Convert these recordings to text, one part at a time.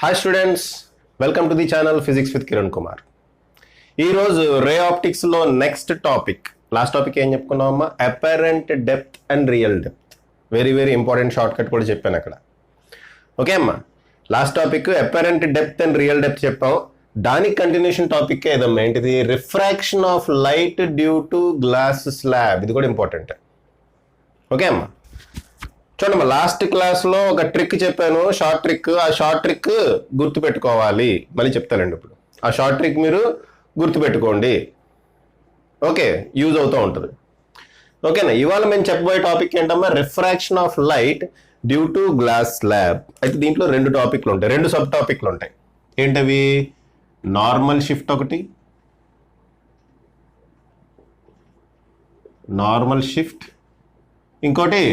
Hi students, welcome to the channel physics with Kiran Kumar. ఈరోజు ray ఆప్టిక్స్లో next topic, last topic ఏం చెప్పుకున్నామమ్మా? Apparent depth and real depth. Very very important short cut కూడా చెప్పాను అక్కడ. Okay అమ్మా, last topic apparent depth and real depth చెప్పాం. దానికి కంటిన్యూషన్ టాపిక్ ఏదమ్మా? ఏంటిది? Refraction of light due to glass slab. ఇది కూడా ఇంపార్టెంట్. ఓకే అమ్మా, చూడమ్మా, లాస్ట్ క్లాస్లో ఒక ట్రిక్ చెప్పాను, షార్ట్ ట్రిక్. ఆ షార్ట్ ట్రిక్ గుర్తుపెట్టుకోవాలి. మళ్ళీ చెప్తానండి ఇప్పుడు. ఆ షార్ట్ ట్రిక్ మీరు గుర్తుపెట్టుకోండి. ఓకే, యూజ్ అవుతూ ఉంటుంది. ఓకేనా? ఇవాళ మేము చెప్పబోయే టాపిక్ ఏంటమ్మా? Refraction of light due to glass slab. అయితే దీంట్లో రెండు టాపిక్లు ఉంటాయి, రెండు సబ్ టాపిక్లు ఉంటాయి. ఏంటవి? నార్మల్ షిఫ్ట్ ఒకటి, నార్మల్ షిఫ్ట్, ఇంకోటి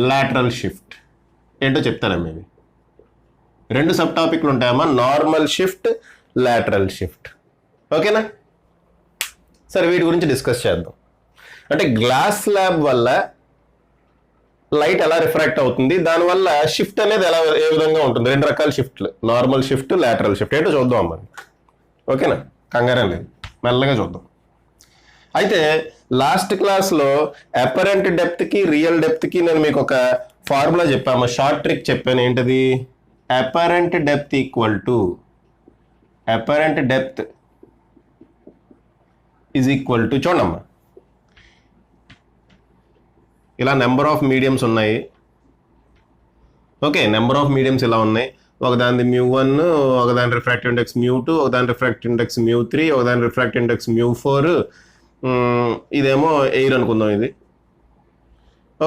లాటరల్ షిఫ్ట్. ఏంటో చెప్తారమ్మా. ఇవి రెండు సబ్ టాపిక్లు ఉంటాయమ్మా, నార్మల్ షిఫ్ట్, లాటరల్ షిఫ్ట్. ఓకేనా? సరే, వీటి గురించి డిస్కస్ చేద్దాం. అంటే గ్లాస్ స్లాబ్ వల్ల లైట్ ఎలా రిఫ్రాక్ట్ అవుతుంది, దానివల్ల షిఫ్ట్ అనేది ఏ విధంగా ఉంటుంది. రెండు రకాల షిఫ్ట్లు, నార్మల్ షిఫ్ట్, లాటరల్ షిఫ్ట్. ఏంటో చూద్దాం అమ్మా. ఓకేనా? కంగారం లేదు, మెల్లగా చూద్దాం. అయితే లాస్ట్ క్లాస్లో అపరెంట్ డెప్త్కి రియల్ డెప్త్కి నేను మీకు ఒక ఫార్ములా చెప్పాము, షార్ట్ ట్రిక్ చెప్పాను. ఏంటది? Apparent depth equal to apparent depth is equal to, చూడమ్మా, ఇలా నెంబర్ ఆఫ్ మీడియమ్స్ ఉన్నాయి. ఓకే, నెంబర్ ఆఫ్ మీడియమ్స్ ఇలా ఉన్నాయి. ఒకదాని μ1, ఒకదాని రిఫ్రాక్టివ్ ఇండెక్స్ μ2, ఒకదాని రిఫ్రాక్టివ్ ఇండెక్స్ μ3, ఒకదాని రిఫ్రాక్టివ్ ఇండెక్స్ μ4. ఇదేమో ఎయిర్ అనుకుందాం ఇది.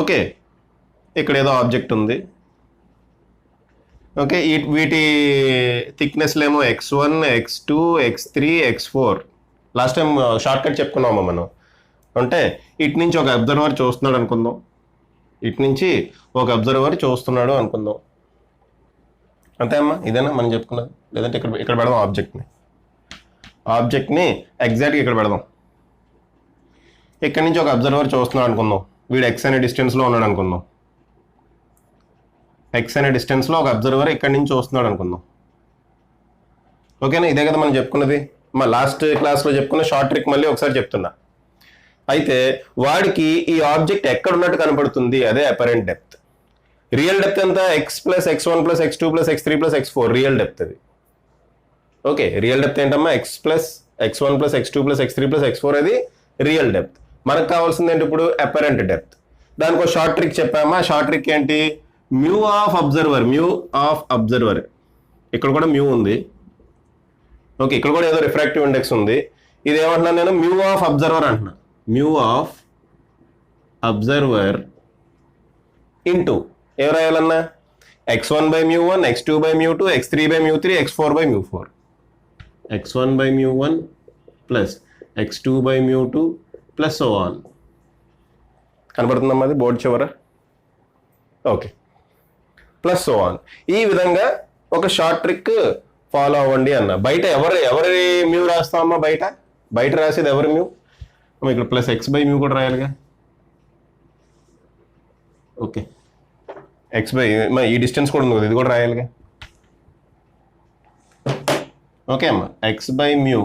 ఓకే, ఇక్కడ ఏదో ఆబ్జెక్ట్ ఉంది. ఓకే, వీటి థిక్నెస్లు ఏమో x1, x2, x3, x4. Last time short cut చెప్పుకున్నామా మనం. అంటే ఇటు నుంచి ఒక అబ్జర్వర్ చూస్తున్నాడు అనుకుందాం, ఇటు నుంచి ఒక అబ్జర్వర్ చూస్తున్నాడు అనుకుందాం. అంతే అమ్మా, ఇదేనా మనం చెప్పుకున్నది? లేదంటే ఇక్కడ పెడదాం ఆబ్జెక్ట్ని ఎగ్జాక్ట్గా ఇక్కడ పెడదాం. ఇక్కడ నుంచి ఒక అబ్జర్వర్ చూస్తున్నాడు అనుకుందాం. వీడు ఎక్స్ అనే డిస్టెన్స్లో ఉన్నాడు అనుకుందాం. ఎక్స్ అనే డిస్టెన్స్లో ఒక అబ్జర్వర్ ఇక్కడి నుంచి చూస్తున్నాడు అనుకుందాం. ఓకేనా? ఇదే కదా మనం చెప్పుకున్నది. మా లాస్ట్ క్లాస్లో చెప్పుకున్న షార్ట్ ట్రిక్ మళ్ళీ ఒకసారి చెప్తున్నా. అయితే వాడికి ఈ ఆబ్జెక్ట్ ఎక్కడ ఉన్నట్టు కనపడుతుంది, అదే అపరెంట్ డెప్త్. రియల్ డెప్త్ ఎంత? X plus x1 plus x2 plus x3 plus x4 real depth అది. ఓకే, రియల్ డెప్త్ ఏంటమ్మా? X plus x1 plus x2 plus x3 plus x4 అది రియల్ డెప్త్. మనకు కావాల్సింది ఏంటి ఇప్పుడు? Apparent depth. దానికి ఒక షార్ట్ ట్రిక్ చెప్పామా. షార్ట్ ట్రిక్ ఏంటి? Mu of observer. ఇక్కడ కూడా మ్యూ ఉంది. ఓకే, ఇక్కడ కూడా ఏదో రిఫ్రాక్టివ్ ఇండెక్స్ ఉంది. ఇది ఏమంటున్నాను నేను? మ్యూ ఆఫ్ అబ్జర్వర్ అంటున్నా. మ్యూ ఆఫ్ అబ్జర్వర్ ఇంటూ ఏం రాయాలన్నా? x1 by μ1, x2 by μ2, x3 by μ3, x4 by μ4. x1 by μ1 plus x2 by μ2 plus so on. కనబడుతుందమ్మా అది బోర్డు చివర? Okay, plus so on. ఈ విధంగా ఒక షార్ట్ ట్రిక్ ఫాలో అవ్వండి అన్న. బయట ఎవరి మ్యూ రాస్తామమ్మా? బయట రాసేది ఎవరి మ్యూ? ఇక్కడ ప్లస్ ఎక్స్ బై మ్యూ కూడా రాయాలిగా. ఓకే, ఎక్స్ బై ఈ డిస్టెన్స్ కూడా ఉంది కదా, ఇది కూడా రాయాలిగా. ఓకే అమ్మా, x by mu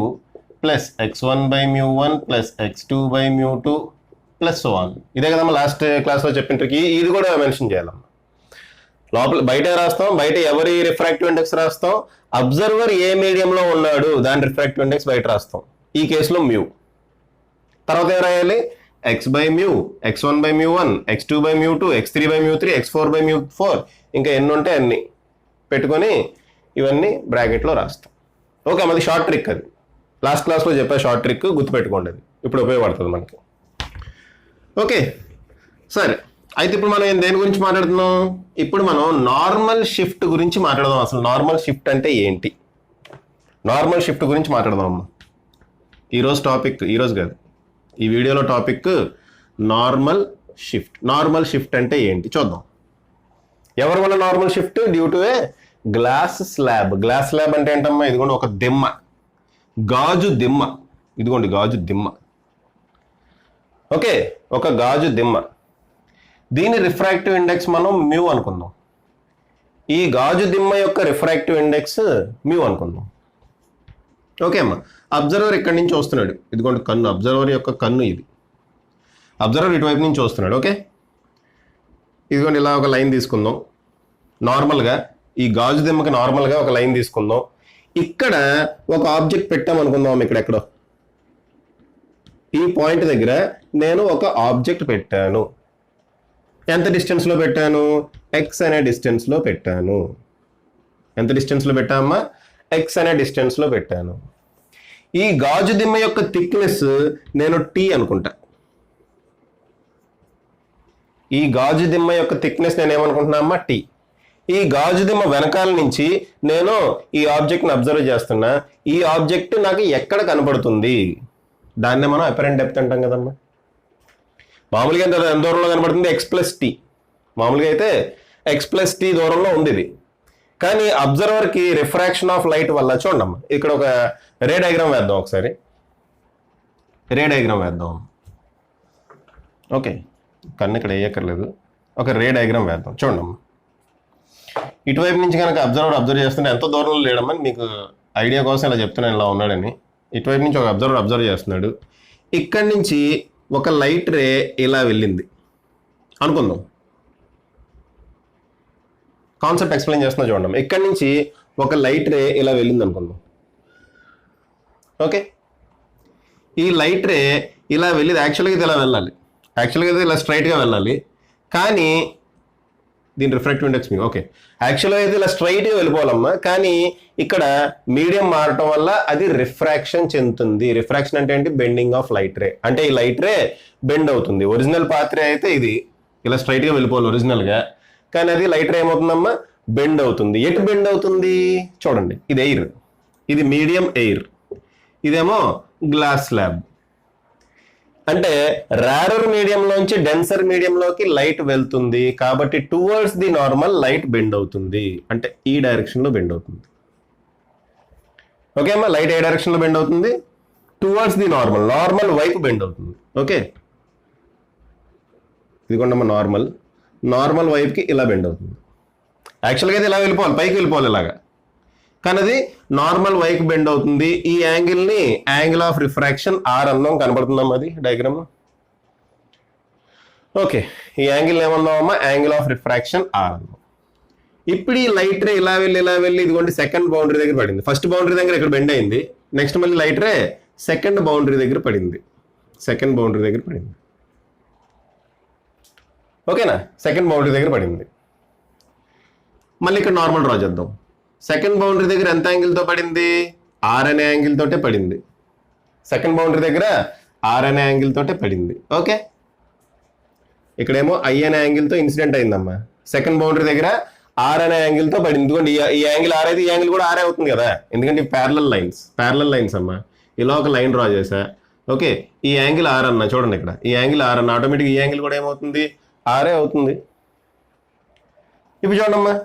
plus x1 by μ1 plus x2 by μ2 plus so on. ఇదే కదమ్మా లాస్ట్ క్లాస్లో చెప్పిన ట్రిక్. ఇది కూడా మెన్షన్ చేయాలమ్మా. లోపల బయట రాస్తాం, బయట ఎవరి రిఫ్రాక్టివ్ ఇండెక్స్ రాస్తాం? అబ్జర్వర్ ఏ మీడియంలో ఉన్నాడు దాని రిఫ్రాక్టివ్ ఇండెక్స్ బయట రాస్తాం. ఈ కేసులో మ్యూ. తర్వాత ఏం రాయాలి? X by mu, x1 by μ1, x2 by μ2, x3 by μ3, x4 by μ4, ఇంకా ఎన్ని ఉంటే అన్ని పెట్టుకొని ఇవన్నీ బ్రాకెట్లో రాస్తాం. ఓకే, అది షార్ట్ ట్రిక్. అది లాస్ట్ క్లాస్లో చెప్పే షార్ట్ ట్రిక్, గుర్తుపెట్టుకోండి. అది ఇప్పుడు ఉపయోగపడుతుంది మనకి. ఓకే, సరే. అయితే ఇప్పుడు మనం దేని గురించి మాట్లాడుతున్నాం? ఇప్పుడు మనం నార్మల్ షిఫ్ట్ గురించి మాట్లాడదాం. అసలు నార్మల్ షిఫ్ట్ అంటే ఏంటి? నార్మల్ షిఫ్ట్ గురించి మాట్లాడదాం అమ్మా. ఈరోజు టాపిక్, ఈరోజు కాదు, ఈ వీడియోలో topic normal shift. Normal shift అంటే ఏంటి చూద్దాం. ఎవరి వల్ల normal shift? Due to A glass slab. Glass slab అంటే ఏంటమ్మా? ఇదిగోండి ఒక దిమ్మ, గాజు దిమ్మ. ఇదిగోండి గాజు దిమ్మ. ఓకే, ఒక గాజు దిమ్మ. దీని రిఫ్రాక్టివ్ ఇండెక్స్ మనం మ్యూ అనుకుందాం. ఈ గాజు దిమ్మ యొక్క రిఫ్రాక్టివ్ ఇండెక్స్ మ్యూ అనుకుందాం. ఓకే అమ్మా. అబ్జర్వర్ ఇక్కడి నుంచి వస్తున్నాడు, ఇదిగోండి కన్ను, అబ్జర్వర్ యొక్క కన్ను ఇది. అబ్జర్వర్ ఇటువైపు నుంచి వస్తున్నాడు. ఓకే, ఇదిగోండి ఇలా ఒక లైన్ తీసుకుందాం. నార్మల్గా ఈ గాజు దిమ్మకి నార్మల్గా ఒక లైన్ తీసుకుందాం. ఇక్కడ ఒక ఆబ్జెక్ట్ పెట్టాం అనుకుందాం. ఎక్కడో ఈ పాయింట్ దగ్గర నేను ఒక ఆబ్జెక్ట్ పెట్టాను. ఎంత డిస్టెన్స్లో పెట్టాను? ఎక్స్ అనే డిస్టెన్స్లో పెట్టాను. ఎంత డిస్టెన్స్లో పెట్టామా? ఎక్స్ అనే డిస్టెన్స్లో పెట్టాను. ఈ గాజు దిమ్మ యొక్క థిక్నెస్ నేను టీ అనుకుంటా. ఈ గాజు దిమ్మ యొక్క థిక్నెస్ నేను ఏమనుకుంటున్నా అమ్మా? టీ. ఈ గాజు దిమ్మ వెనకాల నుంచి నేను ఈ ఆబ్జెక్ట్ని అబ్జర్వ్ చేస్తున్నా. ఈ ఆబ్జెక్ట్ నాకు ఎక్కడ కనబడుతుంది? దాన్నే మనం అపరెంట్ డెప్త్ అంటాం కదమ్మా. మామూలుగా ఎంత దూరంలో కనబడుతుంది? X plus T. మామూలుగా అయితే ఎక్స్ ప్లస్ టీ దూరంలో ఉంది ఇది. కానీ అబ్జర్వర్కి రిఫ్రాక్షన్ ఆఫ్ లైట్ వల్ల చూడమ్మా, ఇక్కడ ఒక రే డయాగ్రామ్ వేద్దాం. ఒకసారి రే డయాగ్రామ్ వేద్దాం. ఓకే, కన్ను ఇక్కడ వేయక్కర్లేదు. ఒక రే డయాగ్రామ్ వేద్దాం. చూడమ్మా, ఇటువైపు నుంచి కనుక అబ్జర్వ్ చేస్తుంటే ఎంత దూరంలో లేడమ్మని మీకు ఐడియా కోసం ఇలా చెప్తున్నాను, ఇలా ఉన్నాడని. ఇటువైపు నుంచి ఒక అబ్జర్వ్ చేస్తున్నాడు. ఇక్కడి నుంచి ఒక లైట్ రే ఇలా వెళ్ళింది అనుకుందాం. కాన్సెప్ట్ ఎక్స్ప్లెయిన్ చేస్తున్నా చూడండి. ఇక్కడి నుంచి ఒక లైట్ రే ఇలా వెళ్ళింది అనుకుందాం. ఓకే, ఈ లైట్ రే ఇలా వెళ్ళింది. యాక్చువల్గా ఇది ఇలా వెళ్ళాలి, యాక్చువల్గా ఇది ఇలా స్ట్రైట్గా వెళ్ళాలి. కానీ దీని రిఫ్రాక్టివ్ ఇండెక్స్ మీ ఓకే, యాక్చువల్గా అయితే ఇలా స్ట్రైట్గా వెళ్ళిపోవాలమ్మా. కానీ ఇక్కడ మీడియం మారటం వల్ల అది రిఫ్రాక్షన్ చెందుతుంది. రిఫ్రాక్షన్ అంటే ఏంటి? Bending of light ray. అంటే ఈ లైట్ రే బెండ్ అవుతుంది. ఒరిజినల్ పాత్ రే అయితే ఇది ఇలా స్ట్రైట్గా వెళ్ళిపోవాలి ఒరిజినల్గా. కానీ అది లైట్ రే ఏమవుతుందమ్మా? బెండ్ అవుతుంది. ఎటు బెండ్ అవుతుంది? చూడండి, ఇది ఎయిర్, ఇది మీడియం ఎయిర్, ఇదేమో గ్లాస్ స్లాబ్. అంటే రేరర్ మీడియంలోంచి డెన్సర్ మీడియంలోకి లైట్ వెళ్తుంది. కాబట్టి towards the normal light bend అవుతుంది. అంటే ఈ డైరెక్షన్లో బెండ్ అవుతుంది. ఓకే అమ్మా, లైట్ ఏ డైరెక్షన్లో బెండ్ అవుతుంది? టువర్డ్స్ ది నార్మల్ వైపు బెండ్ అవుతుంది. ఓకే, ఇదిగోండమ్మా నార్మల్ వైపుకి ఇలా బెండ్ అవుతుంది. యాక్చువల్గా అయితే ఇలా వెళ్ళిపోవాలి, పైకి వెళ్ళిపోవాలి ఇలాగా. కానీ అది నార్మల్ వైపు బెండ్ అవుతుంది. ఈ యాంగిల్ని యాంగిల్ ఆఫ్ రిఫ్రాక్షన్ ఆర్ అన్నాం. కనబడుతుందమ్మా అది డయాగ్రామ్. ఓకే, ఈ యాంగిల్ ఏమన్నామమ్మా? యాంగిల్ ఆఫ్ రిఫ్రాక్షన్ ఆర్ అన్నాం. ఇప్పుడు ఈ లైట్ రే ఇలా వెళ్ళి ఇదిగోండి సెకండ్ బౌండరీ దగ్గర పడింది. ఫస్ట్ బౌండరీ దగ్గర ఇక్కడ బెండ్ అయింది. నెక్స్ట్ మళ్ళీ లైట్ రే సెకండ్ బౌండరీ దగ్గర పడింది. ఓకేనా? సెకండ్ బౌండరీ దగ్గర పడింది. మళ్ళీ ఇక్కడ నార్మల్ డ్రా చేద్దాం. సెకండ్ బౌండరీ దగ్గర ఎంత యాంగిల్తో పడింది? ఆర్ అనే యాంగిల్ తోటే పడింది. సెకండ్ బౌండరీ దగ్గర ఆర్ అనే యాంగిల్ తోటే పడింది. ఓకే, ఇక్కడేమో ఐ అనే యాంగిల్తో ఇన్సిడెంట్ అయిందమ్మా. సెకండ్ బౌండరీ దగ్గర ఆర్ అనే యాంగిల్తో పడింది. ఎందుకంటే ఈ యాంగిల్ ఆర్ అయితే ఈ యాంగిల్ కూడా ఆరే అవుతుంది కదా. ఎందుకంటే ప్యారలల్ లైన్స్ అమ్మా. ఇలా ఒక లైన్ డ్రా చేశా. ఓకే, ఈ యాంగిల్ ఆర్ అన్న చూడండి, ఇక్కడ ఈ యాంగిల్ ఆర్ అన్న, ఆటోమేటిక్ ఈ యాంగిల్ కూడా ఏమవుతుంది? ఆరే అవుతుంది. ఇప్పుడు చూడమ్మా,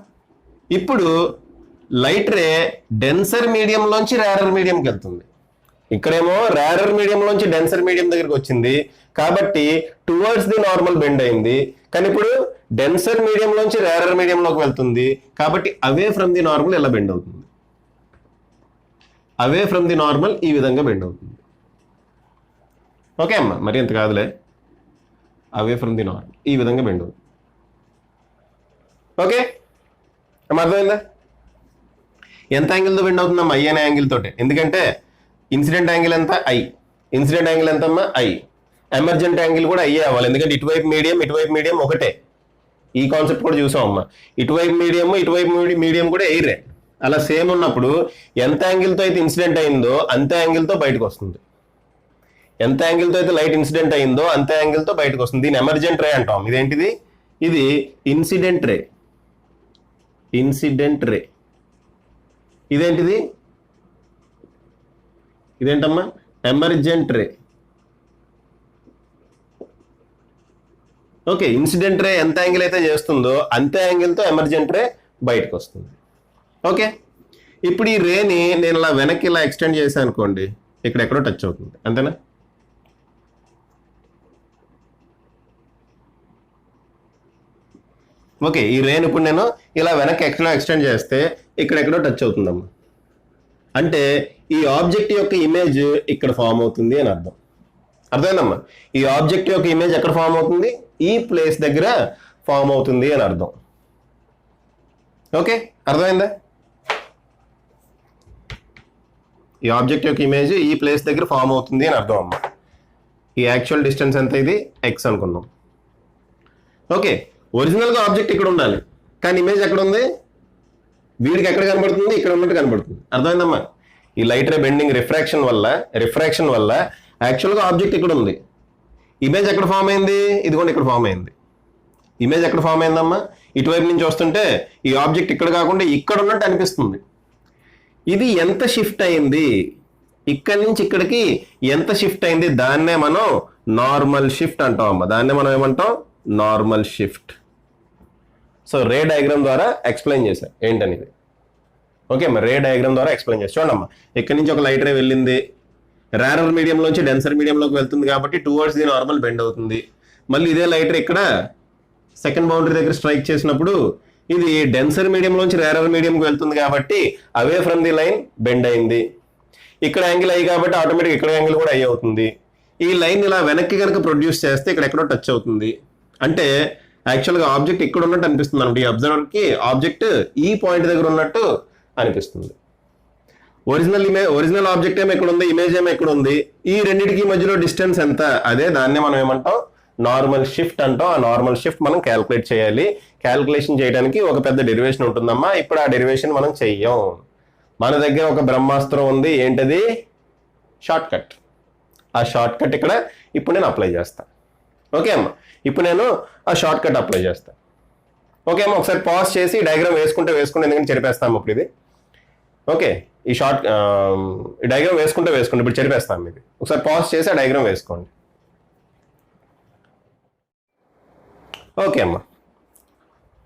ఇప్పుడు లైట్ రే డెన్సర్ మీడియంలోంచి రేరర్ మీడియంకి వెళ్తుంది. ఇక్కడేమో రేరర్ మీడియంలోంచి డెన్సర్ మీడియం దగ్గరికి వచ్చింది. కాబట్టి టువర్డ్స్ ది నార్మల్ బెండ్ అయింది. కానీ ఇప్పుడు డెన్సర్ మీడియంలోంచి రేరర్ మీడియంలోకి వెళ్తుంది. కాబట్టి అవే ఫ్రమ్ ది నార్మల్ ఎలా బెండ్ అవుతుంది? అవే ఫ్రమ్ ది నార్మల్ ఈ విధంగా బెండ్ అవుతుంది. ఓకే అమ్మా, మరి ఎంత కాదులే, అవే ఫ్రమ్ ది నార్మల్ ఈ విధంగా బెండ్ అవుతుంది. ఓకే అమ్మా, అర్థమైందా? ఎంత యాంగిల్తో బెండ్ అవుతుందమ్మా? ఐ అనే యాంగిల్ తోటే. ఎందుకంటే ఇన్సిడెంట్ యాంగిల్ ఎంత? ఐ. ఇన్సిడెంట్ యాంగిల్ ఎంతమ్మా? ఐ. ఎమర్జెంట్ యాంగిల్ కూడా అయ్యే అవ్వాలి. ఎందుకంటే ఇటువైపు మీడియం ఒకటే. ఈ కాన్సెప్ట్ కూడా చూసాం అమ్మా. ఇటువైపు మీడియం కూడా ఎయిరే. అలా సేమ్ ఉన్నప్పుడు ఎంత యాంగిల్తో అయితే ఇన్సిడెంట్ అయిందో అంతే యాంగిల్తో బయటకు వస్తుంది. ఎంత యాంగిల్తో అయితే లైట్ ఇన్సిడెంట్ అయిందో అంతే యాంగిల్తో బయటకు వస్తుంది. దీన్ని ఎమర్జెంట్ రే అంటాం. ఇదేంటిది? ఇది ఇన్సిడెంట్ రే. ఇదేంటిది? ఇదేంటమ్మా? Emergent ray. Okay, incident ray ఎంత యాంగిల్ అయితే చేస్తుందో అంతే యాంగిల్తో ఎమర్జెంట్ రే బయటకు వస్తుంది. ఓకే, ఇప్పుడు ఈ రేని నేను ఇలా వెనక్కి ఇలా ఎక్స్టెండ్ చేశాను అనుకోండి, ఇక్కడ ఎక్కడో టచ్ అవుతుంది. అంతేనా? ఓకే, ఈ రేని ఇప్పుడు నేను ఇలా వెనక్కి ఎక్స్టెండ్ చేస్తే ఇక్కడెక్కడో టచ్ అవుతుందమ్మా. అంటే ఈ ఆబ్జెక్ట్ యొక్క ఇమేజ్ ఇక్కడ ఫామ్ అవుతుంది అని అర్థం. అర్థమైందమ్మా? ఈ ఆబ్జెక్ట్ యొక్క ఇమేజ్ ఎక్కడ ఫామ్ అవుతుంది? ఈ ప్లేస్ దగ్గర ఫామ్ అవుతుంది అని అర్థం. ఓకే, అర్థమైందా? ఈ ఆబ్జెక్ట్ యొక్క ఇమేజ్ ఈ ప్లేస్ దగ్గర ఫామ్ అవుతుంది అని అర్థం అమ్మా. ఈ యాక్చువల్ డిస్టెన్స్ ఎంత? ఇది ఎక్స్ అనుకుందాం. ఓకే, ఒరిజినల్గా ఆబ్జెక్ట్ ఇక్కడ ఉండాలి, కానీ ఇమేజ్ ఎక్కడ ఉంది? వీడికి ఎక్కడ కనబడుతుంది? ఇక్కడ ఉన్నట్టు కనబడుతుంది. అర్థమైందమ్మా? ఈ లైట్ రే బెండింగ్ రిఫ్రాక్షన్ వల్ల యాక్చువల్గా ఆబ్జెక్ట్ ఇక్కడ ఉంది, ఇమేజ్ ఎక్కడ ఫామ్ అయింది? ఇదిగోండి ఇక్కడ ఫామ్ అయింది. ఇమేజ్ ఎక్కడ ఫామ్ అయిందమ్మా? ఇటువైపు నుంచి వస్తుంటే ఈ ఆబ్జెక్ట్ ఇక్కడ కాకుండా ఇక్కడ ఉన్నట్టు అనిపిస్తుంది. ఇది ఎంత షిఫ్ట్ అయింది? ఇక్కడి నుంచి ఇక్కడికి ఎంత షిఫ్ట్ అయింది? దాన్నే మనం నార్మల్ షిఫ్ట్ అంటాం అమ్మా. దాన్నే మనం ఏమంటాం? Normal shift. సో రే డయాగ్రామ్ ద్వారా ఎక్స్ప్లెయిన్ చేశా ఏంటనేది. ఓకే అమ్మా, రే డయాగ్రామ్ ద్వారా ఎక్స్ప్లెయిన్ చేసి చూడమ్మా. ఇక్కడి నుంచి ఒక లైట్ రే వెళ్ళింది, రేరర్ మీడియంలోంచి డెన్సర్ మీడియంలోకి వెళ్తుంది కాబట్టి టువర్డ్స్ ది నార్మల్ బెండ్ అవుతుంది. మళ్ళీ ఇదే లైట్ రే ఇక్కడ సెకండ్ బౌండరీ దగ్గర స్ట్రైక్ చేసినప్పుడు ఇది డెన్సర్ మీడియంలోంచి రేరర్ మీడియంకి వెళ్తుంది కాబట్టి away from the line bend అయింది. ఇక్కడ యాంగిల్ అయ్యి కాబట్టి ఆటోమేటిక్ ఇక్కడ యాంగిల్ కూడా అయ్యి అవుతుంది. ఈ లైన్ ఇలా వెనక్కి కనుక ప్రొడ్యూస్ చేస్తే ఇక్కడ ఎక్కడో టచ్ అవుతుంది. అంటే యాక్చువల్గా ఆబ్జెక్ట్ ఇక్కడ ఉన్నట్టు అనిపిస్తుంది అనమాట. ఈ అబ్జర్వర్కి ఆబ్జెక్ట్ ఈ పాయింట్ దగ్గర ఉన్నట్టు అనిపిస్తుంది. ఒరిజినల్ ఆబ్జెక్ట్ ఏమో ఎక్కడ ఉంది, ఇమేజ్ ఏమో ఎక్కడ ఉంది, ఈ రెండింటికి మధ్యలో డిస్టెన్స్ ఎంత? అదే దాన్నే మనం ఏమంటాం? నార్మల్ షిఫ్ట్ అంటాం. ఆ నార్మల్ షిఫ్ట్ మనం క్యాల్కులేట్ చేయాలి. క్యాల్కులేషన్ చేయడానికి ఒక పెద్ద డెరివేషన్ ఉంటుందమ్మా. ఇప్పుడు ఆ డెరివేషన్ మనం చెయ్యం. మన దగ్గర ఒక బ్రహ్మాస్త్రం ఉంది. ఏంటది? Short cut. ఆ షార్ట్ కట్ ఇక్కడ ఇప్పుడు నేను అప్లై చేస్తాను. ఓకే అమ్మా, ఇప్పుడు నేను ఆ షార్ట్ కట్ అప్లై చేస్తాను. ఓకే అమ్మా, ఒకసారి పాజ్ చేసి డయాగ్రామ్ వేసుకుంటే ఎందుకంటే చెరిపేస్తాము ఇప్పుడు ఇది. ఓకే, ఈ డయాగ్రామ్ వేసుకుంటే ఇప్పుడు చెరిపేస్తాము ఇది. ఒకసారి పాజ్ చేసి ఆ డయాగ్రామ్ వేసుకోండి. ఓకే అమ్మా,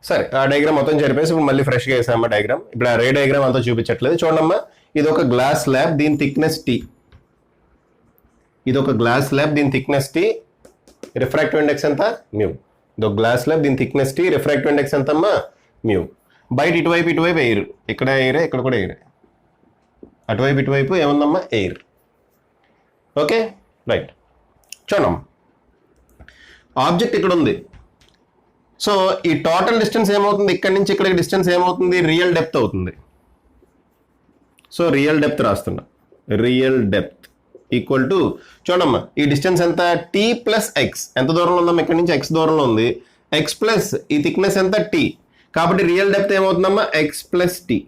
సరే ఆ డయాగ్రామ్ మొత్తం చెరిపేసి ఇప్పుడు మళ్ళీ ఫ్రెష్గా వేసామమ్మా డయాగ్రామ్. ఇప్పుడు ఆ రే డయాగ్రామ్ అంతా చూపించట్లేదు. చూడమ్మా, ఇది ఒక గ్లాస్ స్లాబ్, దీని థిక్నెస్ టీ. ఇది ఒక గ్లాస్ స్లాబ్, దీని థిక్నెస్ టీ. రిఫ్రాక్టివ్ ఇండెక్స్ ఎంత? మ్యూ. ఇది ఒక గ్లాస్ స్లాబ్, దీని థిక్నెస్ టీ. రిఫ్రాక్టివ్ ఇండెక్స్ ఎంతమ్మా? మ్యూ. బయట ఇటువైపు ఎయిర్, ఇక్కడ ఎయిరే, ఇక్కడ కూడా ఎయిరే. అటువైపు ఏముందమ్మా? ఎయిర్. Okay right. చూడమ్మా, ఆబ్జెక్ట్ ఇక్కడ ఉంది. సో ఈ టోటల్ డిస్టెన్స్ ఏమవుతుంది? ఇక్కడ నుంచి ఇక్కడికి డిస్టెన్స్ ఏమవుతుంది? రియల్ డెప్త్ అవుతుంది. సో రియల్ డెప్త్ రాస్తున్నా. రియల్ డెప్త్ ఈక్వల్ టు చూడమ్మా, ఈ డిస్టెన్స్ ఎంత? T plus x. ఎంత దూరంలో ఉందమ్మా? ఇక్కడ నుంచి ఎక్స్ దూరంలో ఉంది. ఎక్స్ ప్లస్ ఈ థిక్నెస్ ఎంత? టీ. కాబట్టి రియల్ డెప్త్ ఏమవుతుందమ్మా? X plus t.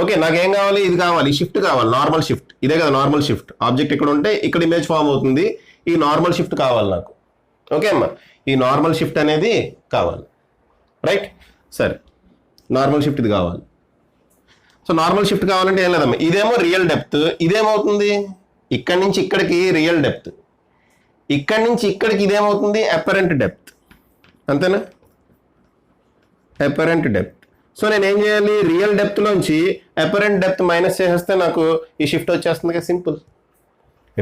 ఓకే, నాకేం కావాలి? ఇది కావాలి, షిఫ్ట్ కావాలి, నార్మల్ షిఫ్ట్. ఇదే కదా నార్మల్ షిఫ్ట్. ఆబ్జెక్ట్ ఇక్కడ ఉంటే ఇక్కడ ఇమేజ్ ఫామ్ అవుతుంది. ఈ నార్మల్ షిఫ్ట్ కావాలి నాకు. ఓకే అమ్మా, ఈ నార్మల్ షిఫ్ట్ అనేది కావాలి. రైట్, సరే నార్మల్ షిఫ్ట్ ఇది కావాలి. సో నార్మల్ షిఫ్ట్ కావాలంటే ఏం లేదమ్మా, ఇదేమో రియల్ డెప్త్, ఇదేమవుతుంది? ఇక్కడి నుంచి ఇక్కడికి రియల్ డెప్త్, ఇక్కడి నుంచి ఇక్కడికి ఇదేమవుతుంది? Apparent depth. అంతేనా? Apparent depth. సో నేను ఏం చేయాలి? రియల్ డెప్త్లోంచి అపరెంట్ డెప్త్ మైనస్ చేసేస్తే నాకు ఈ షిఫ్ట్ వచ్చేస్తుంది కదా, సింపుల్.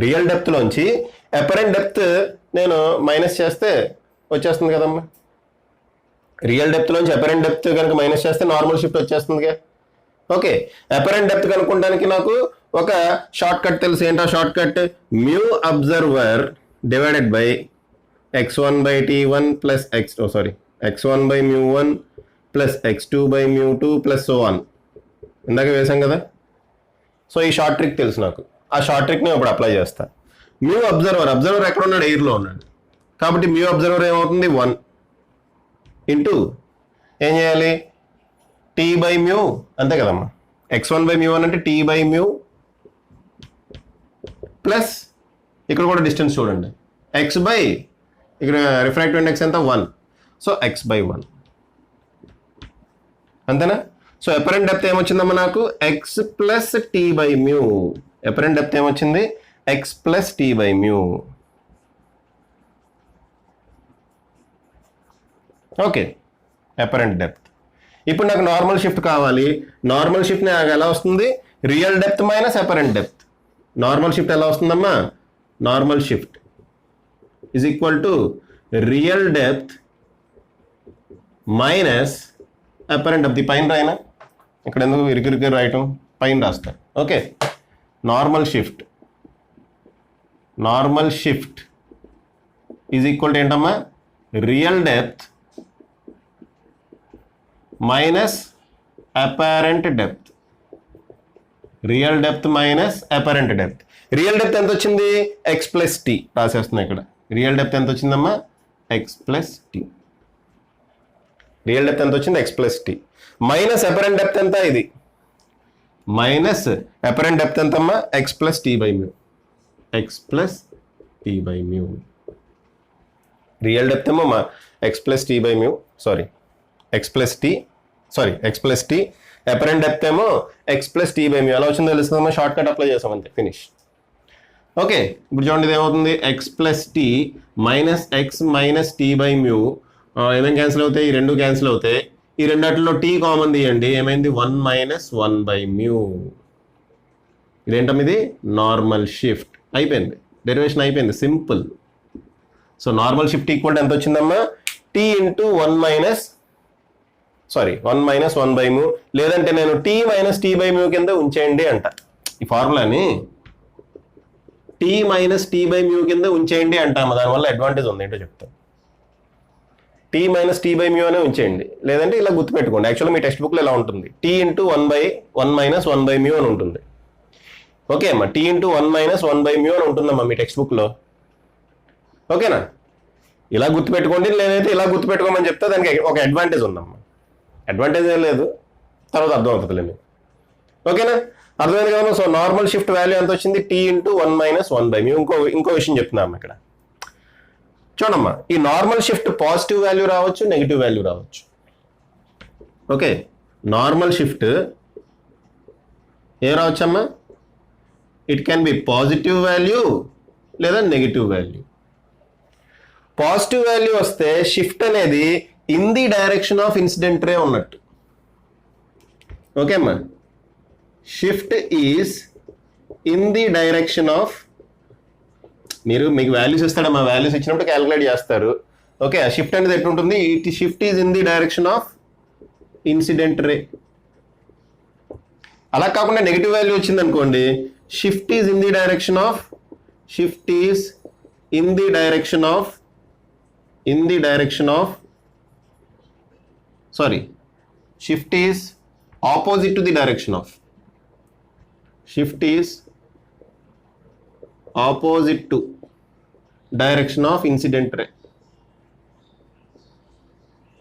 రియల్ డెప్త్లోంచి అపరెంట్ డెప్త్ నేను మైనస్ చేస్తే వచ్చేస్తుంది కదమ్మా. రియల్ డెప్త్లోంచి అపరెంట్ డెప్త్ కనుక మైనస్ చేస్తే నార్మల్ షిఫ్ట్ వచ్చేస్తుందిగా. ఓకే, అపరెంట్ డెప్త్ కనుక్కోవడానికి నాకు ఒక షార్ట్ కట్ తెలుసు. ఏంటో short cut? Mu observer divided by x1 by t1 plus x1 by μ1 plus x2 by μ2 plus so on. ఇందాక వేసాం కదా. సో ఈ షార్ట్ ట్రిక్ తెలుసు నాకు. ఆ షార్ట్ ట్రిక్ని ఇప్పుడు అప్లై చేస్తా. మ్యూ అబ్జర్వర్ ఎక్కడ ఉన్నాడు? ఎయిర్లో ఉన్నాడు. కాబట్టి మ్యూ అబ్జర్వర్ ఏమవుతుంది? 1 ఇంటూ ఏం చేయాలి? టీ బై మ్యూ, అంతే కదమ్మా. x1 by μ1 అంటే టీ బై మ్యూ ప్లస్ ఇక్కడ కూడా డిస్టెన్స్ చూడండి, ఎక్స్ బై ఇక్కడ రిఫ్రాక్టివ్ ఇండెక్స్ ఎంత? 1. So x by 1. అంతేనా? సో అపరెంట్ డెప్త్ ఏమొచ్చిందమ్మా నాకు? X plus t by mu. Apparent depth ఏమొచ్చింది? X plus t by mu. Okay, apparent depth. ఇప్పుడు నాకు నార్మల్ షిఫ్ట్ కావాలి. నార్మల్ షిఫ్ట్ నాకు ఎలా వస్తుంది? Real depth minus apparent depth. Normal shift ఎలా వస్తుందమ్మా? Normal shift is equal to real depth minus apparent depth. పైన రాయినా, ఇక్కడ ఎందుకు ఇరికిరికి రాయటం, పైన రాస్తా. Okay, normal shift is equal to ఏంటమ్మా, real depth minus apparent depth. Real depth minus apparent depth. Real depth ఎంత వచ్చింది, ఎక్స్ ప్లస్ టీ రాసేస్తున్నా ఇక్కడ. రియల్ డెప్త్ ఎంత వచ్చిందమ్మా, x plus t. Real depth ఎంత వచ్చింది, x plus tea. Minus apparent depth ఎంత, ఇది మైనస్ అపరెంట్ డెప్త్ ఎంతమ్మా, x plus t by mu. X plus t by mu. Real depth ఏమో x plus t by mu, x plus t. Apparent depth ఏమో x plus t by mu. ఎలా వచ్చిందో తెలుస్తుందమ్మా, short cut apply చేసాం అంతే, finish. Okay, ఇప్పుడు చూడండి ఇది ఏమవుతుంది, X plus tea minus X minus tea by mu. ఏమేమి క్యాన్సిల్ అవుతాయి, ఈ రెండు క్యాన్సిల్ అవుతాయి. ఈ రెండిట్లో టీ కామన్ తీయండి, ఏమైంది, 1 మైనస్ 1 బై మ్యూ. ఇదేంటం, ఇది నార్మల్ షిఫ్ట్. అయిపోయింది, డెరివేషన్ అయిపోయింది, simple. So normal shift equal ఎంత వచ్చిందమ్మా, t into 1 minus 1 by mu. లేదంటే నేను t minus tea by mu కింద ఉంచేయండి అంట. ఈ ఫార్ములాని t minus tea by mu కింద ఉంచేయండి అంటాము. దానివల్ల అడ్వాంటేజ్ ఉంది, ఏంటో చెప్తాను. T minus tea by mu అనే ఉంచేయండి, లేదంటే ఇలా గుర్తుపెట్టుకోండి. యాక్చువల్గా మీ టెక్స్ట్ బుక్లో ఎలా ఉంటుంది, T into 1 minus 1 by mu అని ఉంటుంది. ఓకే అమ్మా, T into 1 minus 1 by mu అని ఉంటుందమ్మా మీ టెక్స్ట్ బుక్లో. ఓకేనా, ఇలా గుర్తుపెట్టుకోండి, లేదైతే ఇలా గుర్తుపెట్టుకోమని చెప్తే దానికి ఒక అడ్వాంటేజ్ ఉందమ్మా. అడ్వాంటేజ్ ఏం లేదు, తర్వాత అర్థం అవుతుంది మీకు. ఓకేనా, అర్థమైంది కదా. సో నార్మల్ షిఫ్ట్ వాల్యూ ఎంత వచ్చింది, t into 1 minus 1 by mu. ఇంకో విషయం చెప్తున్నాం ఇక్కడ చూడమ్మా. ఈ నార్మల్ షిఫ్ట్ పాజిటివ్ వాల్యూ రావచ్చు, నెగిటివ్ వాల్యూ రావచ్చు. ఓకే, నార్మల్ షిఫ్ట్ ఏ రావచ్చమ్మా, it can be positive value లేదా నెగిటివ్ వాల్యూ. పాజిటివ్ వాల్యూ వస్తే షిఫ్ట్ అనేది in the direction of incident ray ఉన్నట్టు. ఓకే అమ్మా, shift is in the direction of, మీకు వాల్యూస్ ఇస్తాడమ్మా, వాల్యూస్ ఇచ్చినప్పుడు క్యాలిక్యులేట్ చేస్తారు. ఓకే, షిఫ్ట్ అనేది ఎట్లుంటుంది, it shift is in the direction of incident రే. అలా కాకుండా నెగిటివ్ వాల్యూ వచ్చింది అనుకోండి, shift is in the direction of shift is opposite to the direction of, opposite to direction of incident రే.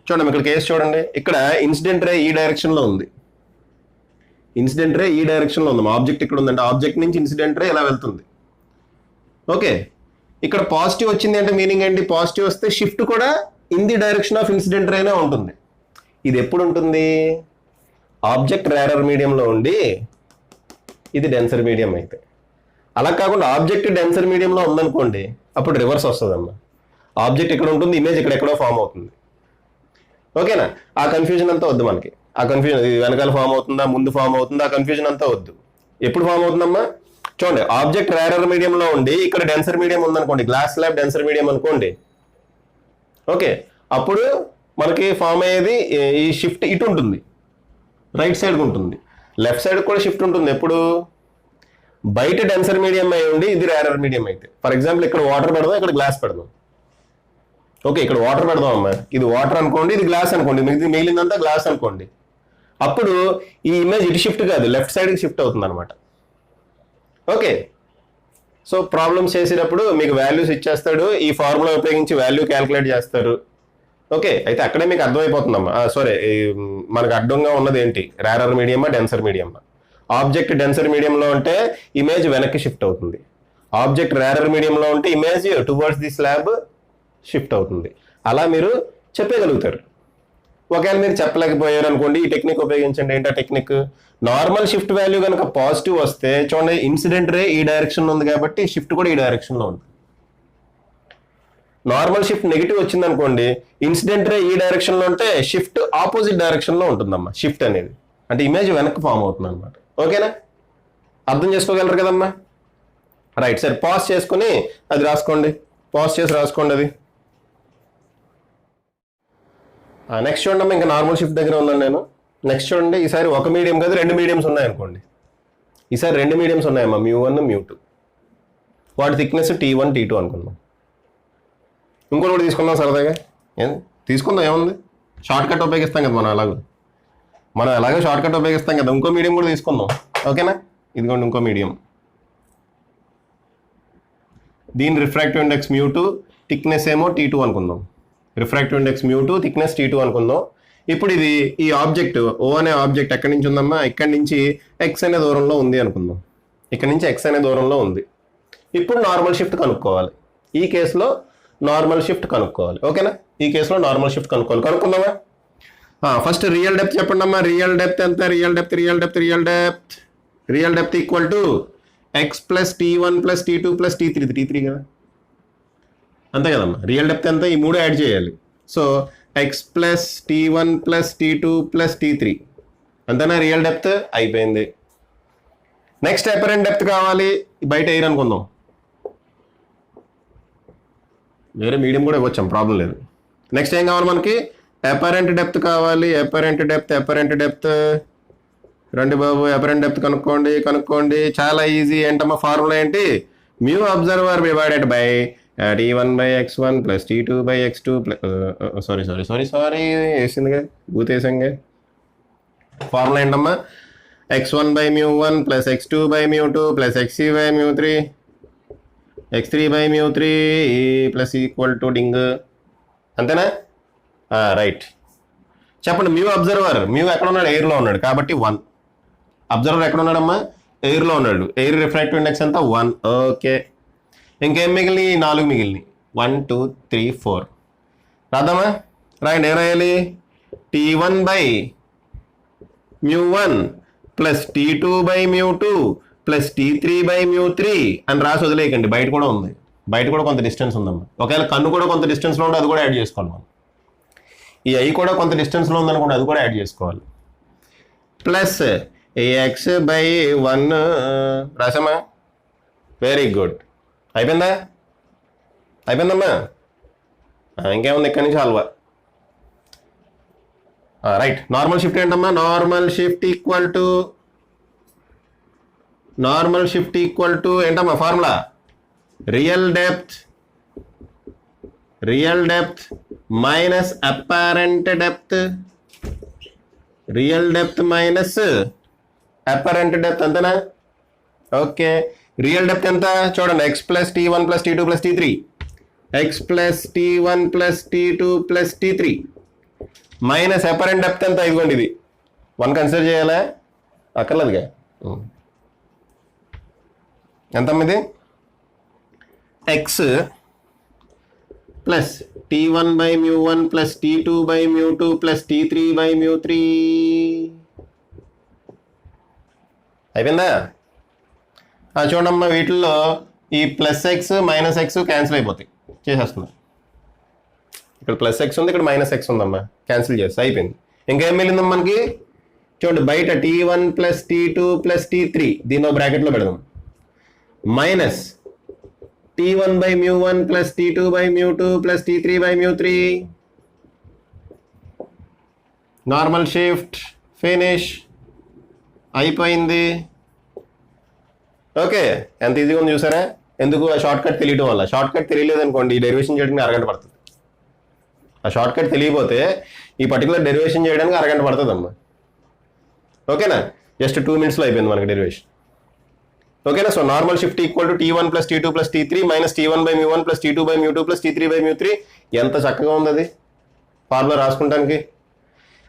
చూడండి ఇక్కడ case చూడండి, ఇక్కడ ఇన్సిడెంట్ రే ఈ డైరెక్షన్లో ఉంది, ఆబ్జెక్ట్ ఇక్కడ ఉందంటే ఆబ్జెక్ట్ నుంచి ఇన్సిడెంట్ రే ఇలా వెళ్తుంది. ఓకే, ఇక్కడ పాజిటివ్ వచ్చింది అంటే మీనింగ్ ఏంటి, పాజిటివ్ వస్తే షిఫ్ట్ కూడా in the direction of incident రేనే ఉంటుంది. ఇది ఎప్పుడు ఉంటుంది, ఆబ్జెక్ట్ రేరర్ మీడియంలో ఉండి ఇది డెన్సర్ మీడియం అయితే. అలా కాకుండా ఆబ్జెక్ట్ డెన్సర్ మీడియంలో ఉందనుకోండి, అప్పుడు రివర్స్ వస్తుందమ్మా. ఆబ్జెక్ట్ ఇక్కడ ఉంటుంది, ఇమేజ్ ఎక్కడో ఫామ్ అవుతుంది. ఓకేనా, ఆ కన్ఫ్యూజన్ అంతా వద్దు మనకి. ఆ కన్ఫ్యూజన్ వెనకాల ఫామ్ అవుతుందా, ముందు ఫామ్ అవుతుందా, ఆ కన్ఫ్యూజన్ అంతా వద్దు. ఎప్పుడు ఫామ్ అవుతుందమ్మా, చూడండి, ఆబ్జెక్ట్ రేరర్ మీడియంలో ఉండి ఇక్కడ డెన్సర్ మీడియం ఉందనుకోండి, గ్లాస్ స్లాబ్ డెన్సర్ మీడియం అనుకోండి. ఓకే, అప్పుడు మనకి ఫామ్ అయ్యేది ఈ షిఫ్ట్ ఇటు ఉంటుంది, రైట్ సైడ్కి ఉంటుంది. లెఫ్ట్ సైడ్ కూడా షిఫ్ట్ ఉంటుంది. ఎప్పుడు, బయట డెన్సర్ మీడియం అయి ఉండి ఇది రేరర్ మీడియం అయితే. ఫర్ ఎగ్జాంపుల్ ఇక్కడ వాటర్ పెడదాం, ఇక్కడ గ్లాస్ పెడదాం. ఓకే, ఇక్కడ వాటర్ పెడదాం అమ్మా, ఇది వాటర్ అనుకోండి, ఇది గ్లాస్ అనుకోండి, మిగిలిందంతా గ్లాస్ అనుకోండి. అప్పుడు ఈ ఇమేజ్ ఇటు షిఫ్ట్ కాదు, లెఫ్ట్ సైడ్కి షిఫ్ట్ అవుతుంది అనమాట. ఓకే, సో ప్రాబ్లమ్స్ చేసేటప్పుడు మీకు వాల్యూస్ ఇచ్చేస్తాడు, ఈ ఫార్ములా ఉపయోగించి వాల్యూ క్యాలిక్యులేట్ చేస్తారు. ఓకే, అయితే అక్కడే మీకు అర్థమైపోతుందమ్మా. సారీ, మనకు అడ్డంగా ఉన్నది ఏంటి, రేరర్ మీడియమా డెన్సర్ మీడియమా. ఆబ్జెక్ట్ డెన్సర్ మీడియంలో ఉంటే ఇమేజ్ వెనక్కి షిఫ్ట్ అవుతుంది, ఆబ్జెక్ట్ రేరర్ మీడియంలో ఉంటే image towards the slab shift అవుతుంది. అలా మీరు చెప్పగలుగుతారు. ఒకవేళ మీరు చెప్పలేకపోయారు అనుకోండి, ఈ టెక్నిక్ ఉపయోగించండి. ఏంటా టెక్నిక్, నార్మల్ షిఫ్ట్ వాల్యూ కనుక పాజిటివ్ వస్తే చూడండి, ఇన్సిడెంట్ రే ఈ డైరెక్షన్లో ఉంది కాబట్టి షిఫ్ట్ కూడా ఈ డైరెక్షన్లో ఉంది. నార్మల్ షిఫ్ట్ నెగిటివ్ వచ్చింది అనుకోండి, ఇన్సిడెంట్ రే ఈ డైరెక్షన్లో ఉంటే షిఫ్ట్ ఆపోజిట్ డైరెక్షన్లో ఉంటుందమ్మా. షిఫ్ట్ అనేది అంటే ఇమేజ్ వెనక్కి ఫామ్ అవుతుంది అనమాట. ఓకేనా, అర్థం చేసుకోగలరు కదమ్మా. రైట్, సరే పాజ్ చేసుకుని అది రాసుకోండి, పాజ్ చేసి రాసుకోండి అది. నెక్స్ట్ చూడండి అమ్మా, ఇంకా నార్మల్ షిఫ్ట్ దగ్గర ఉన్నాను నేను. నెక్స్ట్ చూడండి, ఈసారి ఒక మీడియం కాదు 2 మీడియంస్ ఉన్నాయనుకోండి. ఈసారి 2 మీడియంస్ ఉన్నాయమ్మా, μ1 μ2. వాటి థిక్నెస్ T1 T2 అనుకుందాం. ఇంకోటి కూడా తీసుకుందాం సరదాగా. తీసుకుందాం, ఏముంది, షార్ట్ కట్ ఉపయోగిస్తాం కదా మనం ఎలాగో షార్ట్ కట్ ఉపయోగిస్తాం కదా. ఇంకో మీడియం కూడా తీసుకుందాం, ఓకేనా. ఇదిగోండి ఇంకో మీడియం. దీని రిఫ్రాక్టివ్ ఇండెక్స్ μ2, థిక్నెస్ ఏమో T2 అనుకుందాం. రిఫ్రాక్టివ్ ఇండెక్స్ μ2, థిక్నెస్ T2 అనుకుందాం. ఇప్పుడు ఇది ఈ ఆబ్జెక్ట్ O అనే ఆబ్జెక్ట్ ఎక్కడి నుంచి ఉందమ్మా, ఇక్కడి నుంచి X అనే దూరంలో ఉంది అనుకుందాం. ఇక్కడ నుంచి X అనే దూరంలో ఉంది. ఇప్పుడు నార్మల్ షిఫ్ట్ కనుక్కోవాలి. ఈ కేసులో నార్మల్ షిఫ్ట్ కనుక్కోవాలి, ఓకేనా. ఈ కేసులో నార్మల్ షిఫ్ట్ కనుక్కుందామా. ఫస్ట్ రియల్ డెప్త్ చెప్పండి అమ్మా. రియల్ డెప్త్ ఎంత? Real depth equal to X plus T1 plus T2 plus T3 కదా, అంతే కదమ్మా. రియల్ డెప్త్ ఎంత? ఈ 3 యాడ్ చేయాలి. So X plus T1 plus T2 plus T3 అంతేనా రియల్ డెప్త్. అయిపోయింది. నెక్స్ట్ అపరెంట్ డెప్త్ కావాలి. బయట ఎయిర్ అనుకుందాం, వేరే మీడియం కూడా ఇవ్వచ్చాం, ప్రాబ్లం లేదు. నెక్స్ట్ ఏం కావాలి మనకి? అపరెంట్ డెప్త్ కావాలి. అపరెంట్ డెప్త్ రండి బాబు, అపరెంట్ డెప్త్ కనుక్కోండి. చాలా ఈజీ. ఏంటమ్మా ఫార్ములా ఏంటి? Mu observer divided by T1 by x1 plus T2 by x2 sorry వేసిందిగా, భూతేసంగా. ఫార్ములా ఏంటమ్మా? x1 by μ1 plus x2 by μ2 plus x3 by μ3 by μ3 plus equal to డింగ్, అంతేనా. రైట్. చెప్పండి, మ్యూ అబ్జర్వర్, మ్యూ ఎక్కడ ఉన్నాడు? ఎయిర్లో ఉన్నాడు కాబట్టి 1. అబ్జర్వర్ ఎక్కడ ఉన్నాడమ్మా? ఎయిర్లో ఉన్నాడు. ఎయిర్ రిఫ్రాక్టివ్ ఇండెక్స్ ఎంత? 1. ఓకే. ఇంకేం మిగిలినాయి? 4 మిగిలినాయి. 1 2 3 4 రాద్దామా. రాయండి. ఏం రాయాలి? T1 by μ1 plus T2 by μ2 plus T3 by μ3 అని రాసి వదిలేయకండి. బయట కూడా ఉంది, బయట కూడా కొంత డిస్టెన్స్ ఉందమ్మా. ఒకవేళ కన్ను కూడా కొంత డిస్టెన్స్లో ఉంటే అది కూడా యాడ్ చేసుకోవాలి మనం. ఈ ఐ కూడా కొంత డిస్టెన్స్లో ఉందనుకోండి, అది కూడా యాడ్ చేసుకోవాలి. ప్లస్ x బై 1 రాసామా. Very good. అయిపోయిందమ్మా. ఇంకేముంది ఇక్కడి నుంచి హల్వా. రైట్. నార్మల్ షిఫ్ట్ ఏంటమ్మా? నార్మల్ షిఫ్ట్ ఈక్వల్ టు ఏంటమ్మా formula? Real depth minus apparent depth. Real depth minus apparent depth, అంతేనా. ఓకే. రియల్ డెప్త్ ఎంత చూడండి? X plus T1 plus T2 plus T3. X plus T1 plus T2 plus T3 minus apparent depth ఎంత? ఇదిగోండి, ఇది 1 consider చేయాలా? అక్కర్లేదుగా. ఎంతమ్మా ఇది? X plus T1 by μ1 plus T2 by μ2 plus T3 by μ3. అయిపోయిందా? చూడమ్మా, వీటిల్లో ఈ plus x minus x cancel అయిపోతాయి, చేసేస్తున్నా. ఇక్కడ ప్లస్ ఎక్స్ ఉంది, ఇక్కడ మైనస్ ఎక్స్ ఉందమ్మా, క్యాన్సిల్ చేస్తే అయిపోయింది. ఇంకేం మిగిలిందమ్మా మనకి? చూడండి, బయట T1 plus T2 plus T3 దీన్ని బ్రాకెట్లో పెడదాం. Minus T1 by μ1 plus T2 by μ2 plus T3 by μ3. Normal shift finish అయిపోయింది. ఓకే, ఎంత ఈజీగా ఉంది చూసారా? ఎందుకు? ఆ షార్ట్ కట్ తెలియడం వల్ల. షార్ట్ కట్ తెలియలేదు అనుకోండి, ఈ డెరివేషన్ చేయడానికి అరగంట పడుతుంది. ఆ షార్ట్ కట్ తెలియకపోతే ఈ పర్టికులర్ డెరివేషన్ చేయడానికి అరగంట పడుతుంది అమ్మా. ఓకేనా? జస్ట్ 2 minutesలో అయిపోయింది మనకి డెరివేషన్. ఓకేనా? So normal shift equal to T1 plus T2 plus T3 minus T1 by μ1 plus T2 by μ2 plus T3 by μ3. ఎంత చక్కగా ఉంది అది ఫార్ములా రాసుకుంటానికి.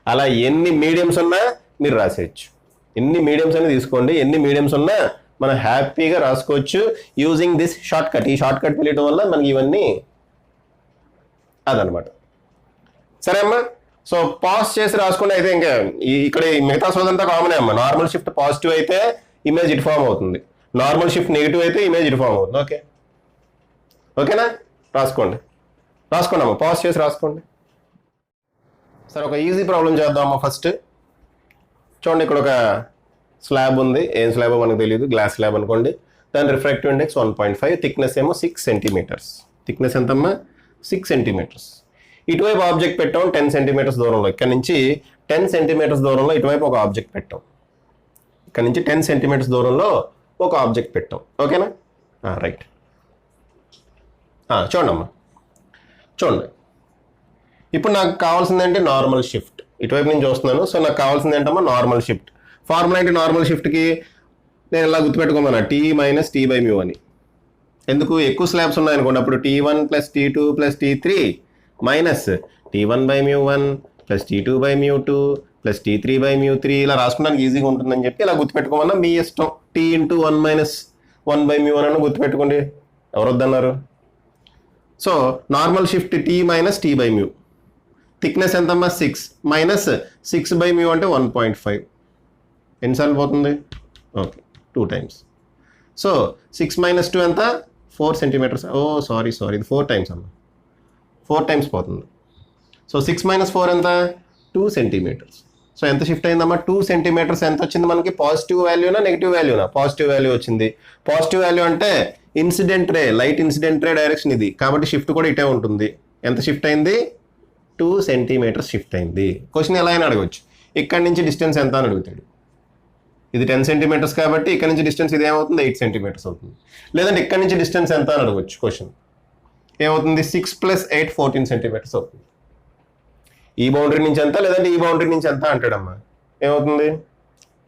అలా ఎన్ని మీడియంస్ ఉన్నా మీరు రాసేయచ్చు. ఎన్ని మీడియంస్ అని తీసుకోండి, ఎన్ని మీడియంస్ ఉన్నా మనం హ్యాపీగా రాసుకోవచ్చు యూజింగ్ దిస్ షార్ట్ కట్. ఈ షార్ట్ కట్ తెలియడం వల్ల మనకి ఇవన్నీ అదనమాట. సరే అమ్మా, సో పాజ్ చేసి రాసుకుంటే అయితే ఇంకా ఇక్కడ మిగతా సోదంతా కామనే అమ్మా. నార్మల్ షిఫ్ట్ పాజిటివ్ అయితే ఇమేజ్ ఇట్ ఫామ్ అవుతుంది, నార్మల్ షిఫ్ట్ నెగిటివ్ అయితే ఇమేజ్ ఇట్ ఫామ్ అవుతుంది. ఓకే, ఓకేనా? రాసుకోండి అమ్మా, పాజ్ చేసి రాసుకోండి. సరే, ఒక ఈజీ ప్రాబ్లం చేద్దామమ్మా. ఫస్ట్ చూడండి, ఇక్కడ ఒక స్లాబ్ ఉంది. ఏం స్లాబ్ మనకు తెలియదు, గ్లాస్ స్లాబ్ అనుకోండి. దాని రిఫ్రాక్టివ్ ఇండెక్స్ 1.5, థిక్నెస్ ఏమో 6 centimeters. థిక్నెస్ ఎంతమ్మా? 6 centimeters. ఇటువైపు ఆబ్జెక్ట్ పెట్టాం 10 సెంటీమీటర్స్ దూరంలో, ఇక్కడ నుంచి 10 సెంటీమీటర్స్ దూరంలో ఇటువైపు ఒక ఆబ్జెక్ట్ పెట్టాం, ఇక్కడ నుంచి 10 సెంటీమీటర్స్ దూరంలో ఒక ఆబ్జెక్ట్ పెట్టాం. ఓకేనా? రైట్. చూడండి అమ్మా, చూడండి. ఇప్పుడు నాకు కావాల్సింది ఏంటి? Normal shift. ఇటువైపు నుంచి చూస్తున్నాను, సో నాకు కావాల్సింది ఏంటమ్మా? Normal shift. ఫార్ములా ఏంటి నార్మల్ షిఫ్ట్కి? నేను ఇలా గుర్తుపెట్టుకోమన్నా, T minus T by mu అని. ఎందుకు? ఎక్కువ స్లాబ్స్ ఉన్నాయనుకోండి, అప్పుడు T1 plus T2 plus T3 minus T1 by mu 1 plus T2 by mu 2 plus T3 by mu 3 ఇలా రాసుకోవడానికి ఈజీగా ఉంటుందని చెప్పి ఇలా గుర్తుపెట్టుకోమన్నా. మీ ఇష్టం. T into 1 minus 1 by mu 1 అని గుర్తుపెట్టుకోండి, ఎవరు వద్దన్నారు. So normal shift T minus T by mu. Thickness ఎంతమ్మా? 6 మైనస్ 6 బై మ్యూ అంటే 1.5. ఎన్నిసార్లు పోతుంది? Okay, 2 times. సో 6 మైనస్ 2 ఎంత? 4 సెంటీమీటర్స్. సారీ, ఇది 4 టైమ్స్ అమ్మా, 4 టైమ్స్ పోతుంది. సో 6 మైనస్ 4 ఎంత? 2 సెంటీమీటర్స్. సో ఎంత షిఫ్ట్ అయిందమ్మా? 2 సెంటీమీటర్స్. ఎంత వచ్చింది మనకి? పాజిటివ్ వాల్యూనా నెగిటివ్ వాల్యూనా? పాజిటివ్ వాల్యూ వచ్చింది. పాజిటివ్ వాల్యూ అంటే incident ray, light incident ray direction ఇది, కాబట్టి షిఫ్ట్ కూడా ఇటే ఉంటుంది. ఎంత షిఫ్ట్ అయింది? 2 సెంటీమీటర్స్ షిఫ్ట్ అయింది. క్వశ్చన్ ఎలా అయినా అడగవచ్చు. ఇక్కడ నుంచి డిస్టెన్స్ ఎంత అని అడుగుతాడు. ఇది 10 సెంటీమీటర్స్ కాబట్టి ఇక్కడ నుంచి డిస్టెన్స్ ఇది ఏమవుతుంది? 8 సెంటీమీటర్స్ అవుతుంది. లేదంటే ఇక్కడ నుంచి డిస్టెన్స్ ఎంత అని అడగవచ్చు. క్వశ్చన్ ఏమవుతుంది? 6 ప్లస్ 8 14 సెంటీమీటర్స్ అవుతుంది. ఈ బౌండరీ నుంచి ఎంత, లేదంటే ఈ బౌండరీ నుంచి ఎంత అంటాడమ్మా. ఏమవుతుంది?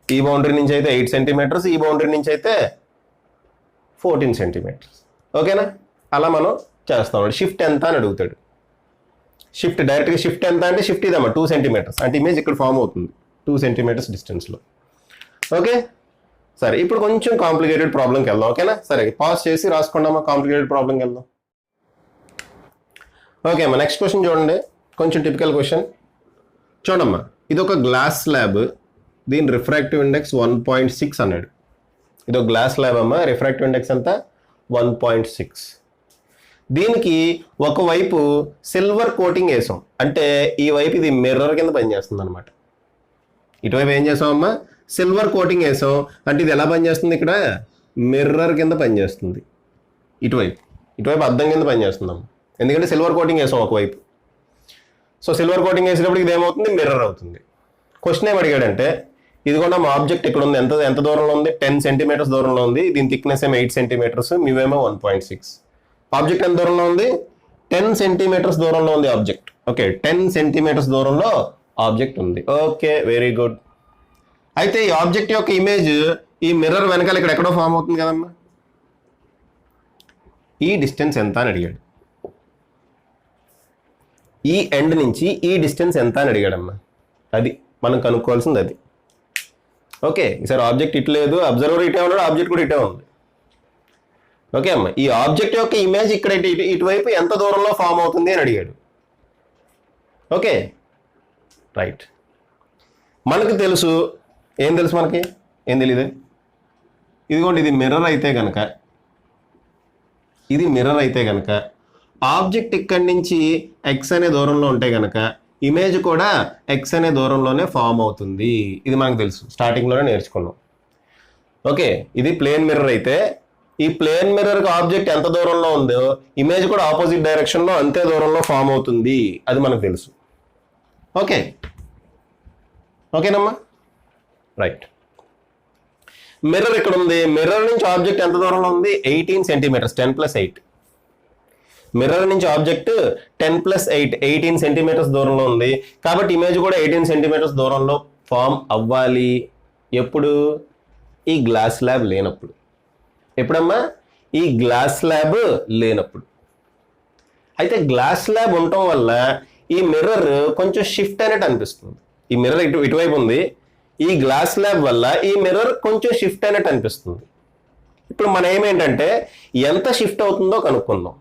ఈ బౌండరీ నుంచి అయితే 8 సెంటీమీటర్స్, ఈ బౌండరీ నుంచి అయితే 14 సెంటీమీటర్స్. ఓకేనా? అలా మనం చేస్తాం. షిఫ్ట్ ఎంత అని అడుగుతాడు. షిఫ్ట్ డైరెక్ట్గా షిఫ్ట్ ఎంత అంటే షిఫ్ట్ ఇదమ్మా 2 సెంటీమీటర్స్ అంటే ఇమేజ్ ఇక్కడ ఫామ్ అవుతుంది 2 సెంటీమీటర్స్ డిస్టెన్స్లో. ఓకే, సరే. ఇప్పుడు కొంచెం కాంప్లికేటెడ్ ప్రాబ్లంకి వెళ్దాం. ఓకేనా? సరే, పాజ్ చేసి రాసుకుందామా, కాంప్లికేటెడ్ ప్రాబ్లంకి వెళ్దాం. ఓకే అమ్మా, నెక్స్ట్ క్వశ్చన్ చూడండి. కొంచెం టిపికల్ క్వశ్చన్ చూడమ్మా. ఇది ఒక గ్లాస్ స్లాబ్, దీని రిఫ్రాక్టివ్ ఇండెక్స్ 1.6 అన్నాడు. ఇది ఒక గ్లాస్ స్లాబ్ అమ్మా, రిఫ్రాక్టివ్ ఇండెక్స్ ఎంత? 1.6. దీనికి ఒకవైపు సిల్వర్ కోటింగ్ వేసాం, అంటే ఈ వైపు ఇది మిర్రర్ కింద పనిచేస్తుంది అనమాట. ఇటువైపు ఏం చేసామమ్మా? సిల్వర్ కోటింగ్ వేసాం, అంటే ఇది ఎలా పనిచేస్తుంది? ఇక్కడ మిర్రర్ కింద పనిచేస్తుంది. ఇటువైపు అద్దం కింద పనిచేస్తుందమ్మా, ఎందుకంటే సిల్వర్ కోటింగ్ వేసాం ఒకవైపు. సో సిల్వర్ కోటింగ్ వేసినప్పుడు ఇది ఏమవుతుంది? మిర్రర్ అవుతుంది. క్వశ్చన్ ఏం అడిగాడంటే, ఇది కూడా మా ఆబ్జెక్ట్ ఇక్కడ ఉంది, ఎంత దూరంలో ఉంది? 10 సెంటీమీటర్స్ దూరంలో ఉంది. దీని థిక్నెస్ ఏమో 8 సెంటీమీటర్స్, మీవేమో 1.6. ఆబ్జెక్ట్ ఎంత దూరంలో ఉంది? 10 సెంటీమీటర్స్ దూరంలో ఉంది ఆబ్జెక్ట్. ఓకే, 10 సెంటీమీటర్స్ దూరంలో ఆబ్జెక్ట్ ఉంది. Okay, very good. అయితే ఈ ఆబ్జెక్ట్ యొక్క ఇమేజ్ ఈ మిర్రర్ వెనకాల ఇక్కడ ఎక్కడో ఫామ్ అవుతుంది కదమ్మా. ఈ డిస్టెన్స్ ఎంత అని అడిగాడు. ఈ ఎండ్ నుంచి ఈ డిస్టెన్స్ ఎంత అని అడిగాడమ్మా. అది మనం కనుక్కోవాల్సింది అది. ఓకే, ఈసారి ఆబ్జెక్ట్ ఇటు లేదు, అబ్జర్వర్ ఇటే ఉన్నాడు, ఆబ్జెక్ట్ కూడా ఇటే ఉంది. ఓకే అమ్మా, ఈ ఆబ్జెక్ట్ యొక్క ఇమేజ్ ఇక్కడ ఇటువైపు ఎంత దూరంలో ఫామ్ అవుతుంది అని అడిగాడు. Okay, right. మనకు తెలుసు, ఏం తెలుసు మనకి? ఏం తెలియదు. ఇదిగోండి, ఇది మిర్రర్ అయితే కనుక, ఇది మిర్రర్ అయితే కనుక ఆబ్జెక్ట్ ఇక్కడి నుంచి ఎక్స్ అనే దూరంలో ఉంటే కనుక ఇమేజ్ కూడా ఎక్స్ అనే దూరంలోనే ఫామ్ అవుతుంది. ఇది మనకు తెలుసు, స్టార్టింగ్లోనే నేర్చుకున్నాం. ఓకే, ఇది ప్లేన్ మిర్రర్ అయితే ఈ ప్లేన్ మిర్రర్కి ఆబ్జెక్ట్ ఎంత దూరంలో ఉందో ఇమేజ్ కూడా ఆపోజిట్ డైరెక్షన్లో అంతే దూరంలో ఫామ్ అవుతుంది. అది మనకు తెలుసు. ఓకే, ఓకేనమ్మా, రైట్. మిర్రర్ ఇక్కడ ఉంది, మిర్రర్ నుంచి ఆబ్జెక్ట్ ఎంత దూరంలో ఉంది? 18 సెంటీమీటర్స్, 10 ప్లస్ 8. మిర్రర్ నుంచి ఆబ్జెక్ట్ 10 ప్లస్ 8 18 సెంటీమీటర్స్ దూరంలో ఉంది. కాబట్టి ఇమేజ్ కూడా 18 సెంటీమీటర్స్ దూరంలో ఫామ్ అవ్వాలి. ఎప్పుడు? ఈ గ్లాస్ స్లాబ్ లేనప్పుడు. ఎప్పుడమ్మా? ఈ గ్లాస్ స్లాబ్ లేనప్పుడు. అయితే గ్లాస్ స్లాబ్ ఉండటం వల్ల ఈ మిర్రర్ కొంచెం షిఫ్ట్ అయినట్టు అనిపిస్తుంది. ఈ మిర్రర్ ఇటువైపు ఉంది, ఈ గ్లాస్ స్లాబ్ వల్ల ఈ మిర్రర్ కొంచెం షిఫ్ట్ అయినట్టు అనిపిస్తుంది. ఇప్పుడు మనం ఏమేంటంటే ఎంత షిఫ్ట్ అవుతుందో కనుక్కుందాం.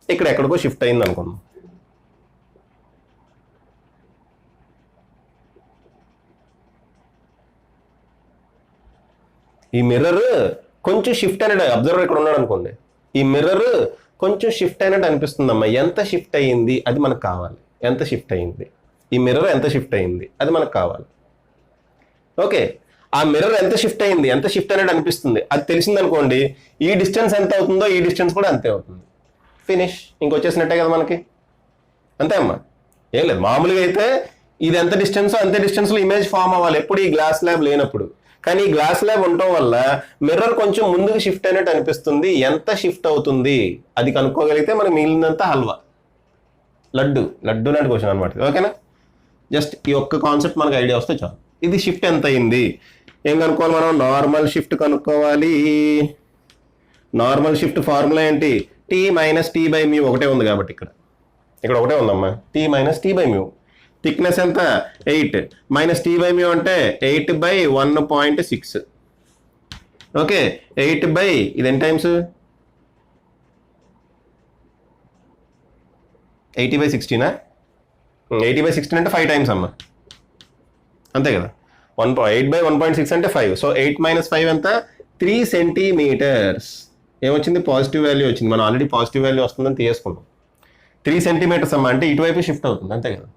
ఇక్కడ ఎక్కడికో షిఫ్ట్ అయింది అనుకుందాం. ఈ మిర్రర్ కొంచెం షిఫ్ట్ అయినట్టు, అబ్జర్వర్ ఇక్కడ ఉన్నాడు అనుకోండి, ఈ మిర్రర్ కొంచెం షిఫ్ట్ అయినట్టు అనిపిస్తుందమ్మా. ఎంత షిఫ్ట్ అయ్యింది అది మనకు కావాలి. ఎంత షిఫ్ట్ అయ్యింది, ఈ మిర్రర్ ఎంత షిఫ్ట్ అయ్యింది అది మనకు కావాలి. ఓకే, ఆ మిర్రర్ ఎంత షిఫ్ట్ అయ్యింది, ఎంత షిఫ్ట్ అయినట్టు అనిపిస్తుంది అది తెలిసింది అనుకోండి, ఈ డిస్టెన్స్ ఎంత అవుతుందో ఈ డిస్టెన్స్ కూడా అంతే అవుతుంది. ఫినిష్, ఇంకొచ్చేసినట్టే కదా మనకి. అంతే అమ్మా. ఏం లేదు, మామూలుగా అయితే ఇది ఎంత డిస్టెన్స్ అంతే డిస్టెన్స్లో ఇమేజ్ ఫామ్ అవ్వాలి ఎప్పుడు ఈ గ్లాస్ ల్యాబ్ లేనప్పుడు. కానీ ఈ గ్లాస్ ల్యాబ్ ఉండటం వల్ల మిర్రర్ కొంచెం ముందుకు షిఫ్ట్ అయినట్టు అనిపిస్తుంది. ఎంత షిఫ్ట్ అవుతుంది అది కనుక్కోగలిగితే మనకి మిగిలినంత హల్వా, లడ్డు లాంటి క్వశ్చన్ అనమాట. ఓకేనా, జస్ట్ ఈ ఒక్క కాన్సెప్ట్ మనకు ఐడియా వస్తే చాలు. ఇది షిఫ్ట్ ఎంత అయింది ఏం కనుక్కోవాలి మనం, నార్మల్ షిఫ్ట్ కనుక్కోవాలి. నార్మల్ షిఫ్ట్ ఫార్ములా ఏంటి, T minus tea by mu ఒకటే ఉంది కాబట్టి ఇక్కడ ఒకటే ఉందమ్మా, T minus tea by mu. Thickness ఎంత 8 మైనస్ టీ బై మ్యూ అంటే 8/1.6. ఓకే, 8 ఇది ఎన్ని టైమ్స్, 80/16. 80/16 అంటే 5 టైమ్స్ అమ్మా, అంతే కదా. 8/1.6 అంటే 5. సో 8 - 5 ఎంత, 3 సెంటీమీటర్స్. ఏమొచ్చింది, పాజిటివ్ వాల్యూ వచ్చింది. మనం ఆల్రెడీ పాజిటివ్ వాల్యూ వస్తుందని తీసుకున్నాం. 3 సెంటీమీటర్స్ అమ్మా అంటే ఇటువైపు షిఫ్ట్ అవుతుంది, అంతే కదా.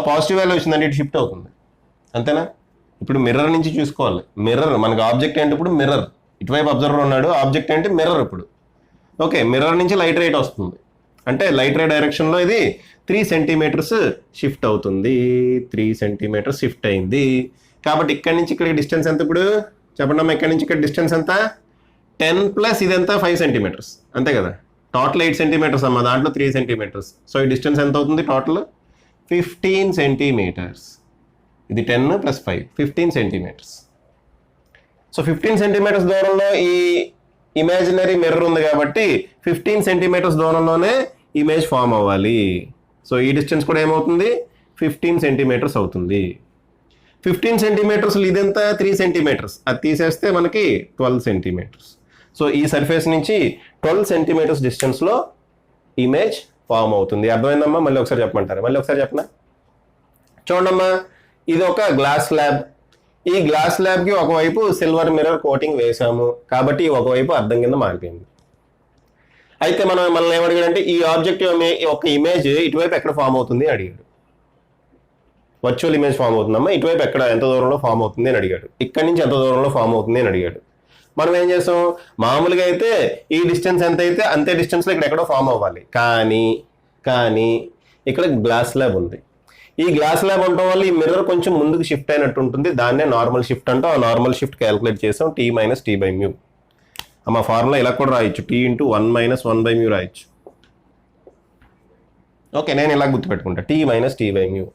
పాజిటివ్ వాల్యూ వచ్చిందంటే ఇటు షిఫ్ట్ అవుతుంది, అంతేనా. ఇప్పుడు మిర్రర్ నుంచి చూసుకోవాలి. మిర్రర్ మనకి ఆబ్జెక్ట్ ఏంటి, ఇప్పుడు మిర్రర్ ఇటువైపు అబ్జర్వర్ ఉన్నాడు, ఆబ్జెక్ట్ ఏంటి మిర్రర్. ఇప్పుడు ఓకే, మిర్రర్ నుంచి లైట్ రైట్ వస్తుంది అంటే లైట్ రే డైరెక్షన్లో ఇది 3 సెంటీమీటర్స్ షిఫ్ట్ అవుతుంది. 3 సెంటీమీటర్స్ షిఫ్ట్ అయింది కాబట్టి ఇక్కడి నుంచి ఇక్కడికి డిస్టెన్స్ ఎంత, ఇప్పుడు చెప్పండి అమ్మా, ఇక్కడి నుంచి ఇక్కడ డిస్టెన్స్ ఎంత, 10 ప్లస్ ఇదంతా 5 సెంటీమీటర్స్, అంతే కదా. టోటల్ 8 సెంటీమీటర్స్ అమ్మా, దాంట్లో 3 సెంటీమీటర్స్. సో ఈ డిస్టెన్స్ ఎంత అవుతుంది, టోటల్ 15 సెంటీమీటర్స్. ఇది 10 + 5 15 సెంటీమీటర్స్. సో 15 సెంటీమీటర్స్ దూరంలో ఈ ఇమాజినరీ మిర్రర్ ఉంది కాబట్టి 15 సెంటీమీటర్స్ దూరంలోనే ఇమేజ్ ఫామ్ అవ్వాలి. సో ఈ డిస్టెన్స్ కూడా ఏమవుతుంది, 15 సెంటీమీటర్స్ అవుతుంది. 15 సెంటీమీటర్స్ ఇదంతా 3 సెంటీమీటర్స్, అది తీసేస్తే మనకి 12 సెంటీమీటర్స్. సో ఈ సర్ఫేస్ నుంచి 12 సెంటీమీటర్స్ డిస్టెన్స్లో ఇమేజ్ ఫామ్ అవుతుంది. అర్థమైందమ్మా, మళ్ళీ ఒకసారి చెప్పమంటారా, మళ్ళీ ఒకసారి చెప్పనా. చూడమ్మా, ఇది ఒక గ్లాస్ ల్యాబ్. ఈ గ్లాస్ ల్యాబ్కి ఒకవైపు సిల్వర్ మిర్రర్ కోటింగ్ వేసాము కాబట్టి ఒకవైపు అద్దం కింద మారిపోయింది. అయితే మనల్ని ఏమడిగాడంటే ఈ ఆబ్జెక్ట్ ఒక ఇమేజ్ ఇటువైపు ఎక్కడ ఫామ్ అవుతుంది అని అడిగాడు. వర్చువల్ ఇమేజ్ ఫామ్ అవుతుందమ్మా, ఇటువైపు ఎక్కడ ఎంత దూరంలో ఫామ్ అవుతుంది అని అడిగాడు. ఇక్కడి నుంచి ఎంత దూరంలో ఫామ్ అవుతుంది అని అడిగాడు. మనం ఏం చేస్తాం, మామూలుగా అయితే ఈ డిస్టెన్స్ ఎంత అయితే అంతే డిస్టెన్స్లో ఇక్కడ ఎక్కడో ఫామ్ అవ్వాలి. కానీ ఇక్కడ గ్లాస్ ల్యాబ్ ఉంది. ఈ గ్లాస్ ల్యాబ్ ఉండటం వల్ల ఈ మిర్రర్ కొంచెం ముందుకు షిఫ్ట్ అయినట్టు ఉంటుంది. దాన్నే నార్మల్ షిఫ్ట్ అంటాం. ఆ నార్మల్ షిఫ్ట్ క్యాలిక్యులేట్ చేసాం, T minus tea by mu. అమ్మ ఫార్ములా ఇలా కూడా రాయొచ్చు, టీ ఇంటూ 1 - 1/μ రాయొచ్చు. ఓకే, నేను ఇలా గుర్తుపెట్టుకుంటా, t minus tea by mu.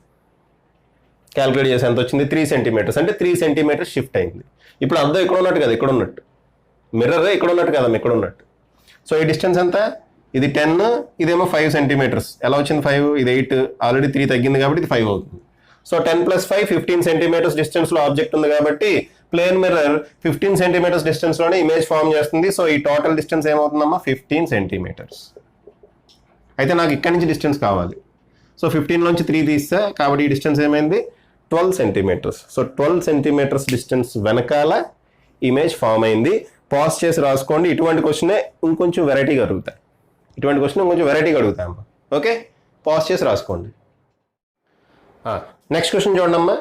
Calculate చేసి ఎంత వచ్చింది, 3 సెంటీమీటర్స్. అంటే 3 సెంటీమీటర్స్ షిఫ్ట్ అయింది. ఇప్పుడు అర్థం ఇక్కడ ఉన్నట్టు కదా, ఇక్కడ ఉన్నట్టు మిర్రర్ ఇక్కడ ఉన్నట్టు కదా, ఇక్కడ ఉన్నట్టు. సో ఈ డిస్టెన్స్ ఎంత, ఇది 10, ఇదేమో 5 సెంటీమీటర్స్. ఎలా వచ్చింది 5, ఇది 8, ఆల్రెడీ 3 తగ్గింది కాబట్టి ఇది 5 అవుతుంది. సో 10 + 5 15 సెంటీమీటర్స్ డిస్టెన్స్లో ఆబ్జెక్ట్ ఉంది కాబట్టి ప్లేన్ మిర్రర్ 15 సెంటీమీటర్స్ డిస్టెన్స్లోనే ఇమేజ్ ఫామ్ చేస్తుంది. సో ఈ టోటల్ డిస్టెన్స్ ఏమవుతుందమ్మా, 15 సెంటీమీటర్స్. అయితే నాకు ఇక్కడి నుంచి డిస్టెన్స్ కావాలి. సో 15 నుంచి 3 తీస్తా కాబట్టి ఈ డిస్టెన్స్ ఏమైంది, 12 సెంటీమీటర్స్. సో 12 సెంటీమీటర్స్ డిస్టెన్స్ వెనకాల ఇమేజ్ ఫామ్ అయింది. పాజ్ చేసి రాసుకోండి. ఇటువంటి క్వశ్చనే ఇంకొంచెం వెరైటీగా అడుగుతాయి. అమ్మా. ఓకే, పాజ్ చేసి రాసుకోండి. నెక్స్ట్ క్వశ్చన్ చూడమ్మా.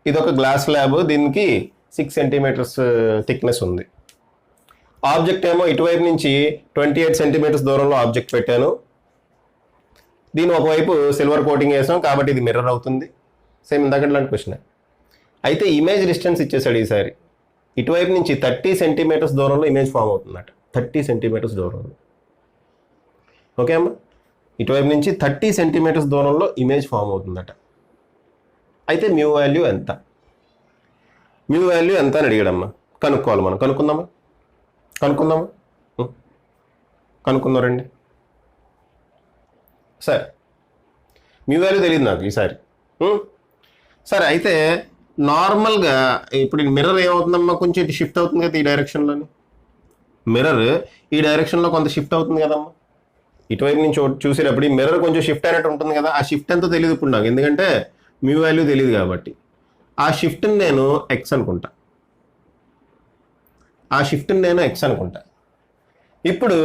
ఇది ఒక గ్లాస్ ల్యాబ్. దీనికి 6 సెంటీమీటర్స్ థిక్నెస్ ఉంది. ఆబ్జెక్ట్ ఏమో ఇటువైపు నుంచి 28 సెంటీమీటర్స్ దూరంలో ఆబ్జెక్ట్ పెట్టాను. దీని ఒకవైపు సిల్వర్ కోటింగ్ వేసాం కాబట్టి ఇది మిర్రర్ అవుతుంది. సేమ్ ఇందాకట్లాంటి క్వశ్చన్. అయితే ఇమేజ్ డిస్టెన్స్ ఇచ్చేసాడు ఈసారి. ఇటువైపు నుంచి 30 సెంటీమీటర్స్ దూరంలో ఇమేజ్ ఫామ్ అవుతుందట. 30 సెంటీమీటర్స్ దూరంలో. ఓకే అమ్మా, ఇటువైపు నుంచి 30 సెంటీమీటర్స్ దూరంలో ఇమేజ్ ఫామ్ అవుతుందట. అయితే మ్యూ వాల్యూ ఎంత అని అడిగాడమ్మా. కనుక్కోవాలి మనం. కనుక్కుందామా. కనుక్కుందారండి. సరే, మ్యూ వాల్యూ తెలియదు నాకు ఈసారి. సరే, అయితే నార్మల్గా ఇప్పుడు మిర్రర్ ఏమవుతుందమ్మా, కొంచెం ఇటు షిఫ్ట్ అవుతుంది కదా ఈ డైరెక్షన్లోని. మిర్రర్ ఈ డైరెక్షన్లో కొంత షిఫ్ట్ అవుతుంది కదమ్మా. ఇటువైపు నుంచి చూసేటప్పుడు ఈ మిర్రర్ కొంచెం షిఫ్ట్ అయినట్టు ఉంటుంది కదా. ఆ షిఫ్ట్ ఎంతో తెలియదు ఇప్పుడు నాకు, ఎందుకంటే మ్యూ వాల్యూ తెలియదు కాబట్టి. ఆ షిఫ్ట్ని నేను ఎక్స్ అనుకుంటా. ఇప్పుడు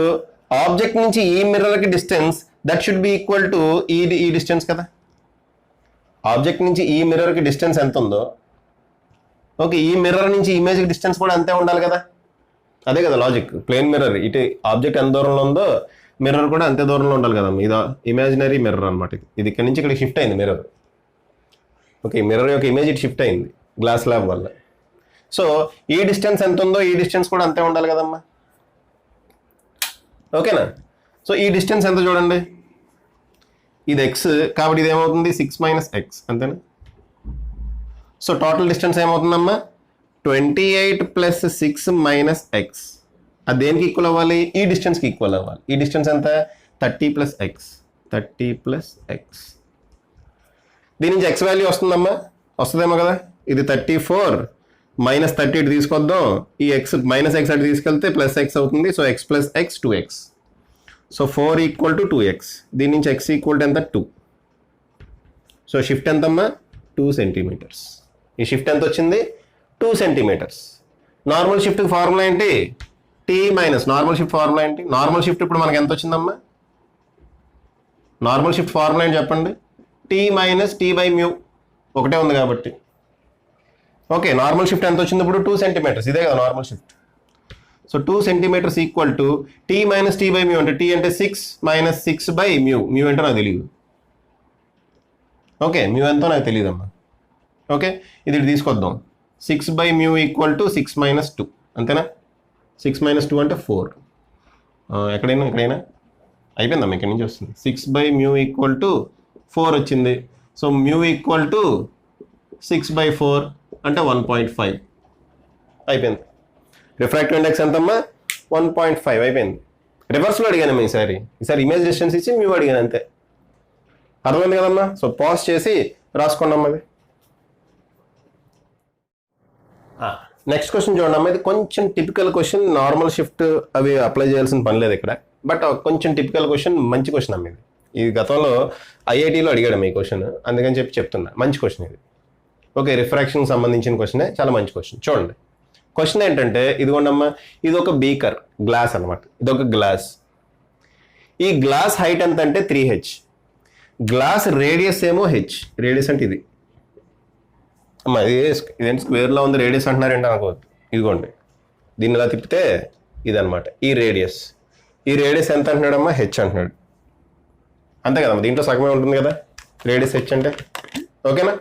ఆబ్జెక్ట్ నుంచి ఈ మిర్రర్కి distance that should be equal to ఈ డిస్టెన్స్ కదా. ఆబ్జెక్ట్ నుంచి ఈ మిర్రర్కి డిస్టెన్స్ ఎంత ఉందో, ఓకే, ఈ మిర్రర్ నుంచి ఇమేజ్కి డిస్టెన్స్ కూడా అంతే ఉండాలి కదా. అదే కదా లాజిక్. ప్లేన్ మిర్రర్ ఇటు ఆబ్జెక్ట్ ఎంత దూరంలో ఉందో మిర్రర్ కూడా అంతే దూరంలో ఉండాలి కదమ్మా. ఇది ఇమాజినరీ మిర్రర్ అనమాట. ఇది ఇక్కడ నుంచి ఇక్కడ షిఫ్ట్ అయింది మిర్రర్. ఓకే, మిర్రర్ యొక్క ఇమేజ్ ఇటు షిఫ్ట్ అయింది గ్లాస్ స్లాబ్ వల్ల. సో ఈ డిస్టెన్స్ ఎంత ఉందో ఈ డిస్టెన్స్ కూడా అంతే ఉండాలి కదమ్మా. ఓకేనా? సో ఈ డిస్టెన్స్ ఎంత చూడండి, ఇది ఎక్స్ కాబట్టి ఇది ఏమవుతుంది 6 - x అంతేనా. సో టోటల్ డిస్టెన్స్ ఏమవుతుందమ్మా 28 + 6 - x. అది దేనికి ఈక్వల్ అవ్వాలి, ఈ డిస్టెన్స్కి ఈక్వల్ అవ్వాలి. ఈ డిస్టెన్స్ ఎంత 30 + x. 30 + x. దీని నుంచి x వాల్యూ వస్తుందమ్మా, వస్తుందేమో కదా. ఇది 34 - 30 ఇటు తీసుకొద్దాం. ఈ x -x అటు తీసుకెళ్తే +x అవుతుంది. So x + x 2x. So 4 = 2x. దీని నుంచి x = ఎంత 2. సో షిఫ్ట్ ఎంతమ్మా 2 సెంటీమీటర్స్. ఈ షిఫ్ట్ ఎంత వచ్చింది 2 సెంటీమీటర్స్. నార్మల్ షిఫ్ట్కి ఫార్ములా ఏంటి t - నార్మల్ షిఫ్ట్ ఫార్ములా ఏంటి. నార్మల్ షిఫ్ట్ ఇప్పుడు మనకి ఎంత వచ్చిందమ్మా, నార్మల్ షిఫ్ట్ ఫార్ములా ఏంటి చెప్పండి. t - t/μ ఒకటే ఉంది కాబట్టి. ఓకే, నార్మల్ షిఫ్ట్ ఎంత వచ్చింది ఇప్పుడు 2 సెంటీమీటర్స్. ఇదే కదా normal shift. So 2 centimetres equal to t - t/μ అంటే t అంటే 6 - 6/μ. మ్యూ అంటే నాకు తెలియదు. ఓకే, మ్యూ ఎంతో నాకు తెలియదమ్మా. ఓకే, ఇది తీసుకొద్దాం. 6/μ = 6 - 2 అంతేనా. 6 - 2 అంటే 4. ఎక్కడైనా అయిపోయిందమ్మా, ఇక్కడి నుంచి వస్తుంది. 6/μ = 4 వచ్చింది. సో μ = 6/4 అంటే 1.5 అయిపోయింది. రిఫ్రాక్టివ్ ఇండెక్స్ ఎంతమ్మా 1.5 అయిపోయింది. రివర్స్లో అడిగాను ఈసారి ఇమేజ్ డిస్టెన్స్ ఇచ్చి మ్యూ అడిగాను అంతే. అర్థమైంది కదమ్మా. సో పాజ్ చేసి రాసుకోండమ్మా. అది నెక్స్ట్ క్వశ్చన్ చూడండి అమ్మా. ఇది కొంచెం టిపికల్ క్వశ్చన్. నార్మల్ షిఫ్ట్ అవి అప్లై చేయాల్సిన పని లేదు ఇక్కడ, బట్ కొంచెం టిపికల్ క్వశ్చన్. మంచి క్వశ్చన్ అమ్మ ఇది. ఇది గతంలో ఐఐటీలో అడిగాడు ఈ క్వశ్చన్, అందుకని చెప్తున్నా. మంచి క్వశ్చన్ ఇది. ఓకే, రిఫ్రాక్షన్కి సంబంధించిన క్వశ్చనే, చాలా మంచి క్వశ్చన్. చూడండి క్వశ్చన్ ఏంటంటే, ఇదిగోండమ్మా, ఇది ఒక బీకర్ గ్లాస్ అనమాట. ఇది ఒక గ్లాస్. ఈ గ్లాస్ హైట్ ఎంత అంటే 3h. గ్లాస్ రేడియస్ ఏమో h. రేడియస్ అంటే ఇది అమ్మా. ఇదేంటి స్క్వేర్లో ఉంది రేడియస్ అంటున్నారేంటి అనుకోవద్దు. ఇదిగోండి, దీన్ని ఇలా తిప్పితే ఇదనమాట ఈ రేడియస్. ఈ రేడియస్ ఎంత అంటున్నాడమ్మా h అంటున్నాడు. అంతే కదమ్మా, దీంట్లో సగమే ఉంటుంది కదా రేడియస్ h అంటే. ఓకేనా.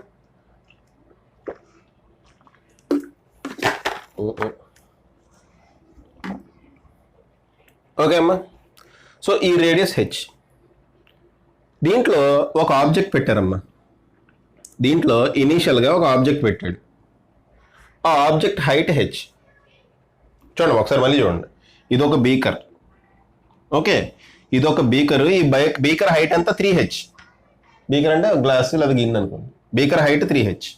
ఓకే అమ్మా. సో ఈ రేడియస్ h. దీంట్లో ఒక ఆబ్జెక్ట్ పెట్టారమ్మా. దీంట్లో ఇనీషియల్గా ఒక ఆబ్జెక్ట్ పెట్టాడు. ఆ ఆబ్జెక్ట్ హైట్ h. చూడండి ఒకసారి మళ్ళీ చూడండి. ఇది ఒక బీకర్. ఓకే, ఇది ఒక బీకర్. ఈ బీకర్ హైట్ అంతా 3h. బీకర్ అంటే గ్లాస్ లేదా గిన్నె అనుకోండి. Beaker height 3h.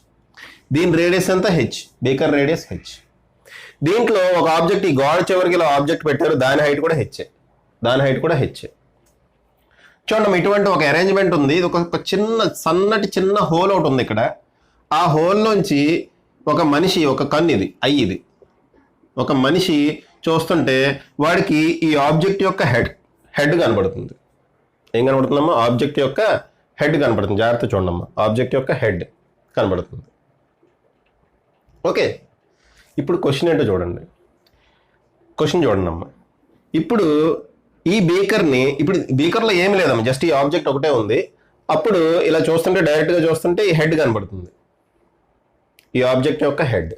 దీని రేడియస్ అంతా h. Beaker radius h. దీంట్లో ఒక ఆబ్జెక్ట్, ఈ గోడ చివరికి ఇలా ఆబ్జెక్ట్ పెట్టారు, దాని హైట్ కూడా h. దాని హైట్ కూడా h. చూడండి ఇటువంటి ఒక అరేంజ్మెంట్ ఉంది. ఇది ఒక సన్నటి చిన్న హోల్ ఒకటి ఉంది ఇక్కడ. ఆ హోల్లోంచి ఒక మనిషి, ఒక కన్ను, ఇది ఐ, ఇది ఒక మనిషి చూస్తుంటే వాడికి ఈ ఆబ్జెక్ట్ యొక్క హెడ్ కనబడుతుంది. ఏం కనబడుతుందమ్మా, ఆబ్జెక్ట్ యొక్క హెడ్ కనబడుతుంది. జాగ్రత్త చూడమ్మా, ఆబ్జెక్ట్ యొక్క హెడ్ కనబడుతుంది. ఓకే, ఇప్పుడు క్వశ్చన్ ఏంటో చూడండి. క్వశ్చన్ చూడండి అమ్మా. ఇప్పుడు ఈ బీకర్ని, ఇప్పుడు బీకర్లో ఏమి లేదమ్మా, జస్ట్ ఈ ఆబ్జెక్ట్ ఒకటే ఉంది. అప్పుడు ఇలా చూస్తుంటే, డైరెక్ట్గా చూస్తుంటే ఈ హెడ్ కనబడుతుంది, ఈ ఆబ్జెక్ట్ యొక్క హెడ్.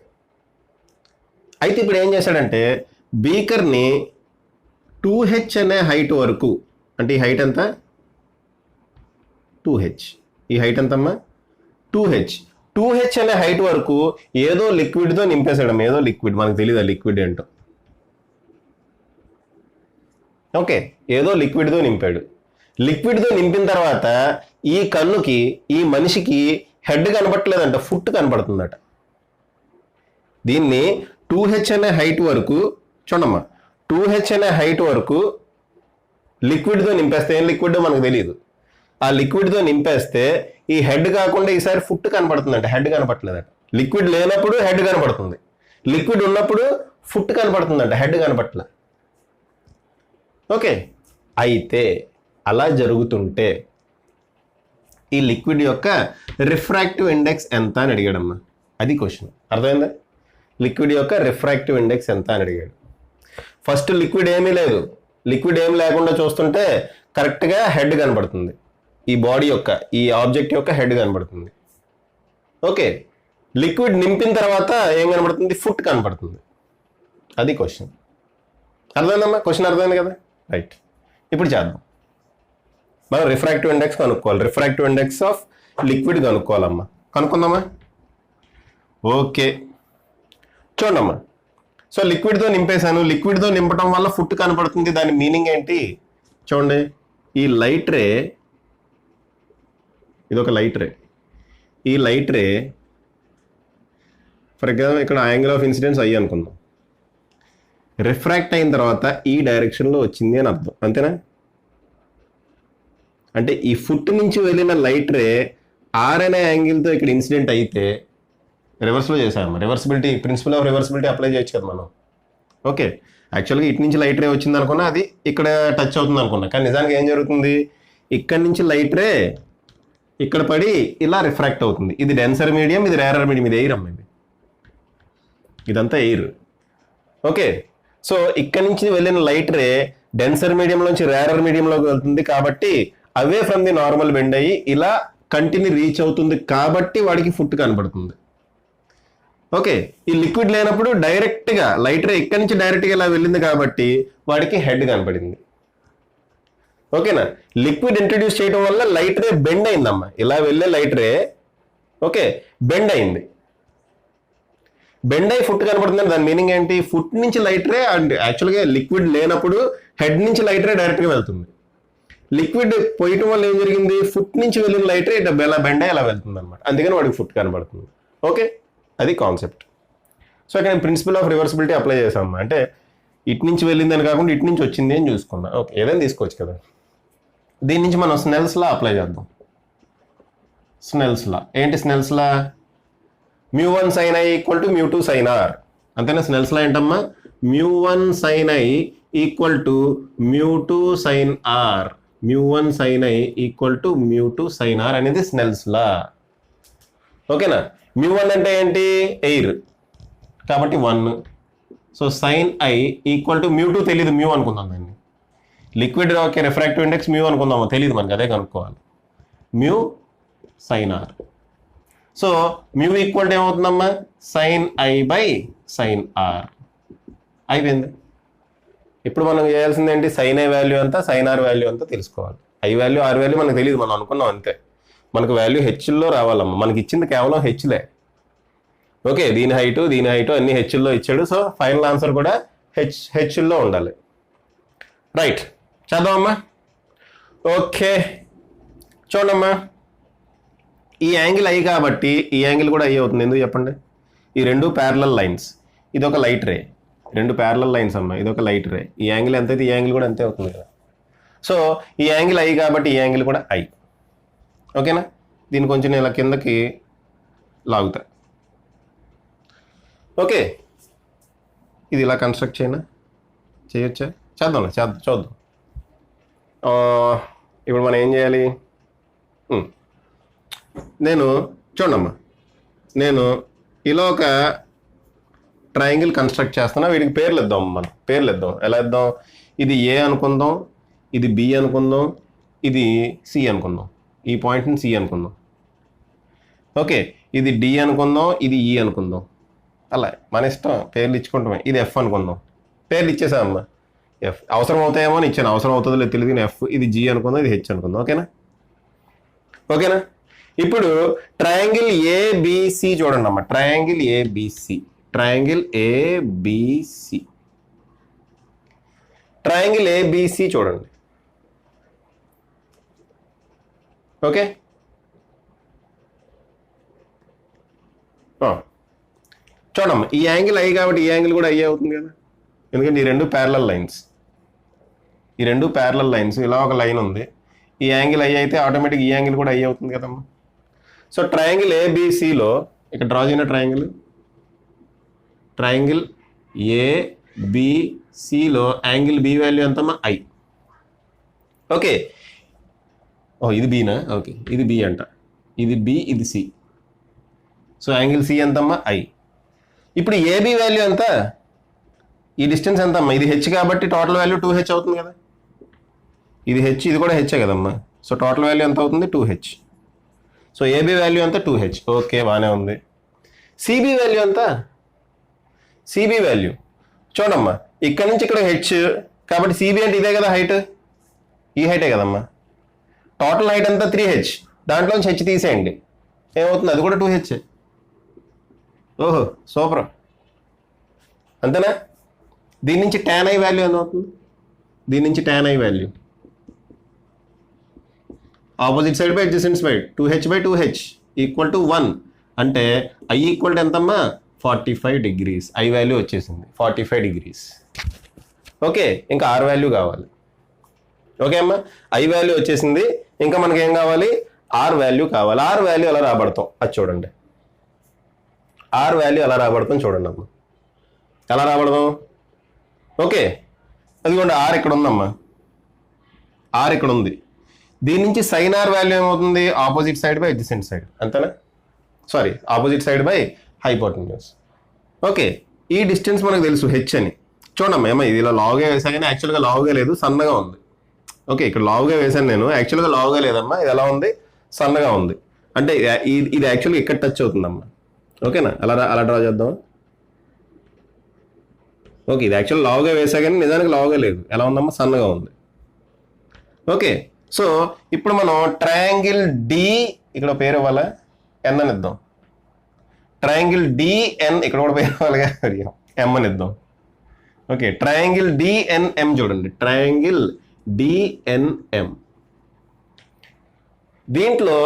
అయితే ఇప్పుడు ఏం చేశాడంటే బీకర్ని 2h అనే హైట్ వరకు, అంటే ఈ హైట్ ఎంత 2h. ఈ హైట్ ఎంతమ్మా 2h. 2h అనే హైట్ వరకు ఏదో లిక్విడ్తో నింపేశాడమ్మా. ఏదో లిక్విడ్, మనకు తెలియదు లిక్విడ్ ఏంటో. ఓకే, ఏదో లిక్విడ్తో నింపాడు. లిక్విడ్తో నింపిన తర్వాత ఈ కన్నుకి, ఈ మనిషికి హెడ్ కనబట్టలేదంట, ఫుట్ కనబడుతుందట. దీన్ని 2h అనే హైట్ వరకు చూడమ్మా, 2h అనే హైట్ వరకు లిక్విడ్తో నింపేస్తే, ఏం లిక్విడ్ మనకు తెలియదు, ఆ లిక్విడ్తో నింపేస్తే ఈ హెడ్ కాకుండా ఈసారి ఫుట్ కనబడుతుందంట, హెడ్ కనబట్టలేదట. లిక్విడ్ లేనప్పుడు హెడ్ కనబడుతుంది, లిక్విడ్ ఉన్నప్పుడు ఫుట్ కనబడుతుందంట, హెడ్ కనబట్టలే. ఓకే, అయితే అలా జరుగుతుంటే ఈ లిక్విడ్ యొక్క రిఫ్రాక్టివ్ ఇండెక్స్ ఎంత అని అడిగాడమ్మా. అది క్వశ్చన్. అర్థమైందా? లిక్విడ్ యొక్క రిఫ్రాక్టివ్ ఇండెక్స్ ఎంత అని అడిగాడు. ఫస్ట్ లిక్విడ్ ఏమీ లేదు, లిక్విడ్ ఏం లేకుండా చూస్తుంటే కరెక్ట్గా హెడ్ కనబడుతుంది, ఈ బాడీ యొక్క ఈ ఆబ్జెక్ట్ యొక్క హెడ్ కనబడుతుంది. ఓకే, లిక్విడ్ నింపిన తర్వాత ఏం కనబడుతుంది? ఫుట్ కనబడుతుంది. అది క్వశ్చన్. అర్థమైందమ్మా? క్వశ్చన్ అర్థమైంది కదా? రైట్. ఇప్పుడు చేద్దాం. మనం రిఫ్రాక్టివ్ ఇండెక్స్ కనుక్కోవాలి. రిఫ్రాక్టివ్ ఇండెక్స్ ఆఫ్ లిక్విడ్ కనుక్కోవాలమ్మా. కనుక్కుందామా? ఓకే, చూడమ్మా. సో లిక్విడ్తో నింపేశాను. లిక్విడ్తో నింపడం వల్ల ఫుట్ కనపడుతుంది. దాని మీనింగ్ ఏంటి చూడండి. ఈ లైట్ రే, ఇదొక లైట్ రే. ఈ లైట్ రే ఫర్ ఎగ్జాంపుల్ ఇక్కడ యాంగిల్ ఆఫ్ ఇన్సిడెన్స్ అయ్యి అనుకుందాం. రిఫ్రాక్ట్ అయిన తర్వాత ఈ డైరెక్షన్లో వచ్చింది అని అర్థం, అంతేనా? అంటే ఈ ఫుట్ నుంచి వెళ్ళిన లైట్ రే ఆర్ అనే యాంగిల్తో ఇక్కడ ఇన్సిడెంట్ అయితే రివర్స్లో చేసాము. Reversibility, principle of reversibility apply చేయొచ్చు కదా మనం. ఓకే, యాక్చువల్గా ఇటు నుంచి లైట్ రే వచ్చింది అనుకున్నా, అది ఇక్కడ టచ్ అవుతుంది అనుకున్నా. కానీ నిజానికి ఏం జరుగుతుంది? ఇక్కడి నుంచి లైట్ రే ఇక్కడ పడి ఇలా రిఫ్రాక్ట్ అవుతుంది. ఇది డెన్సర్ మీడియం, ఇది రేరర్ మీడియం, ఇది ఎయిర్ అమ్మ. ఇదంతా ఎయిర్. ఓకే, సో ఇక్కడి నుంచి వెళ్ళిన లైట్ రే డెన్సర్ మీడియంలోంచి రేరర్ మీడియంలోకి వెళ్తుంది. కాబట్టి away from the normal bend అయ్యి ఇలా కంటిని రీచ్ అవుతుంది. కాబట్టి వాడికి ఫుట్ కనబడుతుంది. ఓకే, ఈ లిక్విడ్ లేనప్పుడు డైరెక్ట్గా లైట్ రే ఇక్కడి నుంచి డైరెక్ట్గా ఇలా వెళ్ళింది కాబట్టి వాడికి హెడ్ కనపడింది. ఓకేనా? లిక్విడ్ ఇంట్రడ్యూస్ చేయడం వల్ల లైట్ రే బెండ్ అయిందమ్మా. ఇలా వెళ్ళే లైట్ రే ఓకే బెండ్ అయింది. బెండ్ అయి ఫుట్ కనపడుతుంది. దాని మీనింగ్ ఏంటి? ఫుట్ నుంచి లైట్ రే అండ్ యాక్చువల్గా లిక్విడ్ లేనప్పుడు హెడ్ నుంచి లైట్ రే డైరెక్ట్గా వెళ్తుంది. లిక్విడ్ పోయటం వల్ల ఏం జరిగింది? ఫుట్ నుంచి వెళ్ళిన లైట్ రే ఇలా బెండ్ అయ్యి అలా వెళ్తుంది అనమాట. అందుకని వాడికి ఫుట్ కనబడుతుంది. ఓకే, అది కాన్సెప్ట్. సో ఇక్కడ నేను ప్రిన్సిపల్ ఆఫ్ రివర్సిబిలిటీ అప్లై చేసాము. అంటే ఇటు నుంచి వెళ్ళింది అని కాకుండా ఇటు నుంచి వచ్చింది అని చూసుకున్నా. ఓకే, ఏదైనా తీసుకోవచ్చు కదా. దీని నుంచి మనం స్నెల్స్ లా అప్లై చేద్దాం. స్నెల్స్ లా ఏంటి? Snell's law μ1 sin i = μ2 sin r. అంతేనా? స్నెల్స్ లా ఏంటమ్మా? μ1 sin i = μ2 sin r. μ1 sin i = μ2 sin r అనేది స్నెల్స్ లా. ఓకేనా? μ1 అంటే ఏంటి? ఎయిర్, కాబట్టి 1. సో sin i = μ2 తెలీదు, μ అనుకుందాం దాన్ని. లిక్విడ్ ఓకే, రిఫ్రాక్టివ్ ఇండెక్స్ μ అనుకుందాము, తెలియదు మనకి, అదే కనుక్కోవాలి. μ sin r. సో μ ఈక్వల్ ఏమవుతుందమ్మా? sin i by sin r. అయిపోయింది. ఇప్పుడు మనం చేయాల్సింది ఏంటి? sin i వాల్యూ అంతా, sin r వాల్యూ అంతా తెలుసుకోవాలి. i వాల్యూ, r వాల్యూ మనకు తెలియదు, మనం అనుకున్నాం అంతే. మనకు వాల్యూ హెచ్లో రావాలమ్మా. మనకి ఇచ్చింది కేవలం హెచ్లే. ఓకే, దీని హైటు అన్ని హెచ్ల్లో ఇచ్చాడు. సో ఫైనల్ ఆన్సర్ కూడా హెచ్ల్లో ఉండాలి. రైట్, చేద్దామమ్మా. ఓకే, చూడమ్మా. ఈ యాంగిల్ ఐ కాబట్టి ఈ యాంగిల్ కూడా ఐ అవుతుంది. ఎందుకు చెప్పండి? ఈ రెండు ప్యారలల్ లైన్స్. ఇది ఒక లైట్ రే, రెండు ప్యారలల్ లైన్స్ అమ్మా. ఇది ఒక లైట్ రే. ఈ యాంగిల్ ఎంత అయితే ఈ యాంగిల్ కూడా అంతే అవుతుంది కదా. సో ఈ యాంగిల్ ఐ కాబట్టి ఈ యాంగిల్ కూడా ఐ. ఓకేనా? దీన్ని కొంచెం నేను ఇలా కిందకి లాగుతా. ఓకే, ఇది ఇలా కన్స్ట్రక్ట్ చేయొచ్చా? చూద్దాం. ఇప్పుడు మనం ఏం చేయాలి? నేను చూడమ్మా, నేను ఇలా ఒక ట్రయాంగిల్ కన్స్ట్రక్ట్ చేస్తున్నా. వీడికి పేర్లు ఇద్దాం. మనం పేర్లు ఇద్దాం. ఎలా ఇద్దాం? ఇది ఏ అనుకుందాం, ఇది బి అనుకుందాం, ఇది సి అనుకుందాం. ఈ పాయింట్ని సి అనుకుందాం. ఓకే, ఇది డి అనుకుందాం, ఇది ఈ అనుకుందాం. అలా మన ఇష్టం, పేర్లు ఇచ్చుకుంటామే. ఇది ఎఫ్ అనుకుందాం. పేర్లు ఇచ్చేసామమ్మా. ఎఫ్ అవసరం అవుతాయేమో అని ఇచ్చాను, అవసరం అవుతుందో లేదు తెలియదు. ఎఫ్, ఇది జీ అనుకుందాం, ఇది హెచ్ అనుకుందాం. ఓకేనా? ఇప్పుడు ట్రయాంగిల్ ఏబిసి చూడండి అమ్మా. ట్రయాంగిల్ ఏబిసి చూడండి. ఓకే, చూడమ్మా. ఈ యాంగిల్ ఐ కాబట్టి ఈ యాంగిల్ కూడా ఐ అవుతుంది కదా. ఎందుకంటే ఈ రెండు ప్యారలల్ లైన్స్, ఇలా ఒక లైన్ ఉంది. ఈ యాంగిల్ ఐ అయితే ఆటోమేటిక్ ఈ యాంగిల్ కూడా ఐ అవుతుంది కదమ్మా. సో ట్రయాంగిల్ ఏబిసిలో ఇక్కడ డ్రా చేయన ట్రయాంగిల్ ఏబిసిలో యాంగిల్ బి వాల్యూ ఎంతమ్మా? ఐ. ఓకే, ఇది బీనా? ఓకే, ఇది బి అంట, ఇది బి, ఇది సి. సో యాంగిల్ సి ఎంతమ్మా? ఐ. ఇప్పుడు ఏబి వాల్యూ ఎంత? ఈ డిస్టెన్స్ ఎంత అమ్మా? ఇది హెచ్ కాబట్టి టోటల్ వాల్యూ 2h అవుతుంది కదా. ఇది హెచ్, ఇది కూడా హెచ్చే కదమ్మా. సో టోటల్ వాల్యూ ఎంత అవుతుంది? 2h. సో ఏబీ వాల్యూ అంతా 2h. ఓకే, బాగానే ఉంది. సిబి వాల్యూ ఎంత? సిబి వాల్యూ చూడమ్మా, ఇక్కడ నుంచి ఇక్కడ హెచ్ కాబట్టి సిబి అంటే ఇదే కదా హైట్, ఈ హైటే కదమ్మా. టోటల్ హైట్ అంతా 3h, దాంట్లోంచి హెచ్ తీసేయండి, ఏమవుతుంది? అది కూడా 2h. ఓహో సూపర్, అంతేనా? దీని నుంచి tan i వాల్యూ ఎంత అవుతుంది? దీని నుంచి tan i value opposite side by adjacent side 2h/2h equal to 1 అంటే i ఈక్వల్ టు ఎంతమ్మా? 45 degrees. i వాల్యూ వచ్చేసింది 45 degrees. ఓకే, ఇంకా r వాల్యూ కావాలి. ఓకే అమ్మా, i వాల్యూ వచ్చేసింది, ఇంకా మనకి ఏం కావాలి? r వాల్యూ కావాలి. r వాల్యూ ఎలా రాబడతాం అది చూడండి. r వాల్యూ ఎలా రాబడతాం చూడండి అమ్మా. ఎలా రాబడదాం? ఓకే, అదిగోండి r ఇక్కడ ఉందమ్మా, r ఇక్కడ ఉంది. దీని నుంచి sin r వాల్యూ ఏమవుతుంది? Opposite side by adjacent side, అంతేనా? Sorry, opposite side by hypotenuse. Okay, ఈ డిస్టెన్స్ మనకు తెలుసు హెచ్ అని. చూడమ్మా, ఏమో ఇది ఇలా లావుగా వేసా కానీ యాక్చువల్గా లావుగా లేదు, సన్నగా ఉంది. ఓకే, ఇక్కడ లావుగా వేసాను నేను, యాక్చువల్గా లావుగా లేదమ్మా, ఇది ఎలా ఉంది? సన్నగా ఉంది. అంటే ఇది యాక్చువల్గా ఇక్కడ టచ్ అవుతుందమ్మా. ఓకేనా? అలా డ్రా చేద్దాం. ఓకే, ఇది యాక్చువల్ లావుగా వేసా కానీ నిజానికి లావుగా లేదు, ఎలా ఉందమ్మా? సన్నగా ఉంది. ఓకే, సో ఇప్పుడు మనం ట్రయాంగిల్ డి, ఇక్కడ పేరు ఇవ్వాలా? ఎన్ అని ఇద్దాం. ట్రయాంగిల్ డిఎన్, ఇక్కడ కూడా పేరు ఇవ్వాలిగా, ఎం అని ఇద్దాం. ఓకే, ట్రయాంగిల్ డిఎన్ఎం చూడండి, ట్రయాంగిల్ డిఎన్ఎం. దీంట్లో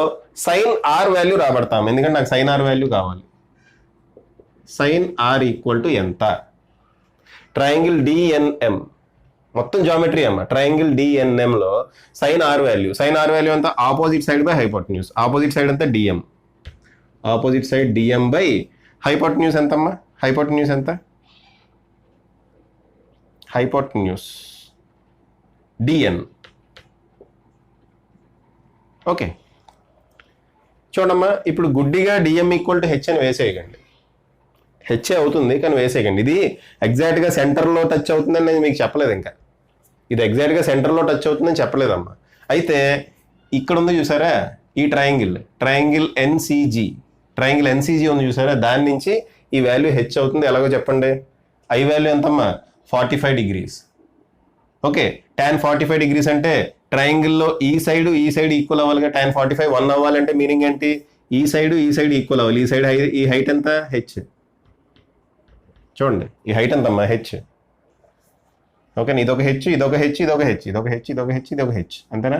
సైన్ ఆర్ వాల్యూ రాబడతాం, ఎందుకంటే నాకు సైన్ ఆర్ వాల్యూ కావాలి. సైన్ ఆర్ ఈక్వల్ టు ఎంత? ట్రయాంగిల్ డిఎన్ఎం మొత్తం జామెట్రీ అమ్మ. ట్రయాంగిల్ డిఎన్ఎంలో సైన్ ఆర్ వాల్యూ అంతా opposite side by hypotenuse. Opposite side అంతా DM, opposite side DM by hypotenuse ఎంతమ్మా? హైపోటెన్యూస్ ఎంత? Hypotenuse DN. ఓకే, చూడమ్మా, ఇప్పుడు గుడ్డిగా డిఎం ఈక్వల్ టు హెచ్ అని వేసేయకండి. హెచ్ అవుతుంది కానీ వేసేయకండి. ఇది ఎగ్జాక్ట్గా సెంటర్లో టచ్ అవుతుందని నేను మీకు చెప్పలేదు. ఇంకా ఇది ఎగ్జాక్ట్గా సెంటర్లో టచ్ అవుతుందని చెప్పలేదమ్మా. అయితే ఇక్కడ ఉంది చూసారా ఈ ట్రయాంగిల్ ఎన్సీజీ ఉంది చూసారా, దాని నుంచి ఈ వాల్యూ హెచ్ అవుతుంది. ఎలాగో చెప్పండి. ఐ వాల్యూ ఎంతమ్మా? 45 degrees. ఓకే, tan 45 degrees అంటే ట్రయాంగిల్లో ఈ సైడ్ ఈక్వల్ అవ్వాలిగా. tan 45 1 అవ్వాలంటే మీనింగ్ ఏంటి? ఈ సైడ్ ఈక్వల్ అవ్వాలి. ఈ సైడ్ ఈ హైట్ ఎంత? హెచ్. చూడండి ఈ హైట్ ఎంతమ్మా? హెచ్. ఓకే, ఇదొక హెచ్, ఇదొక హెచ్, ఇదొక హెచ్, ఇదొక హెచ్, ఇదొక హెచ్, ఇదొక హెచ్, అంతేనా?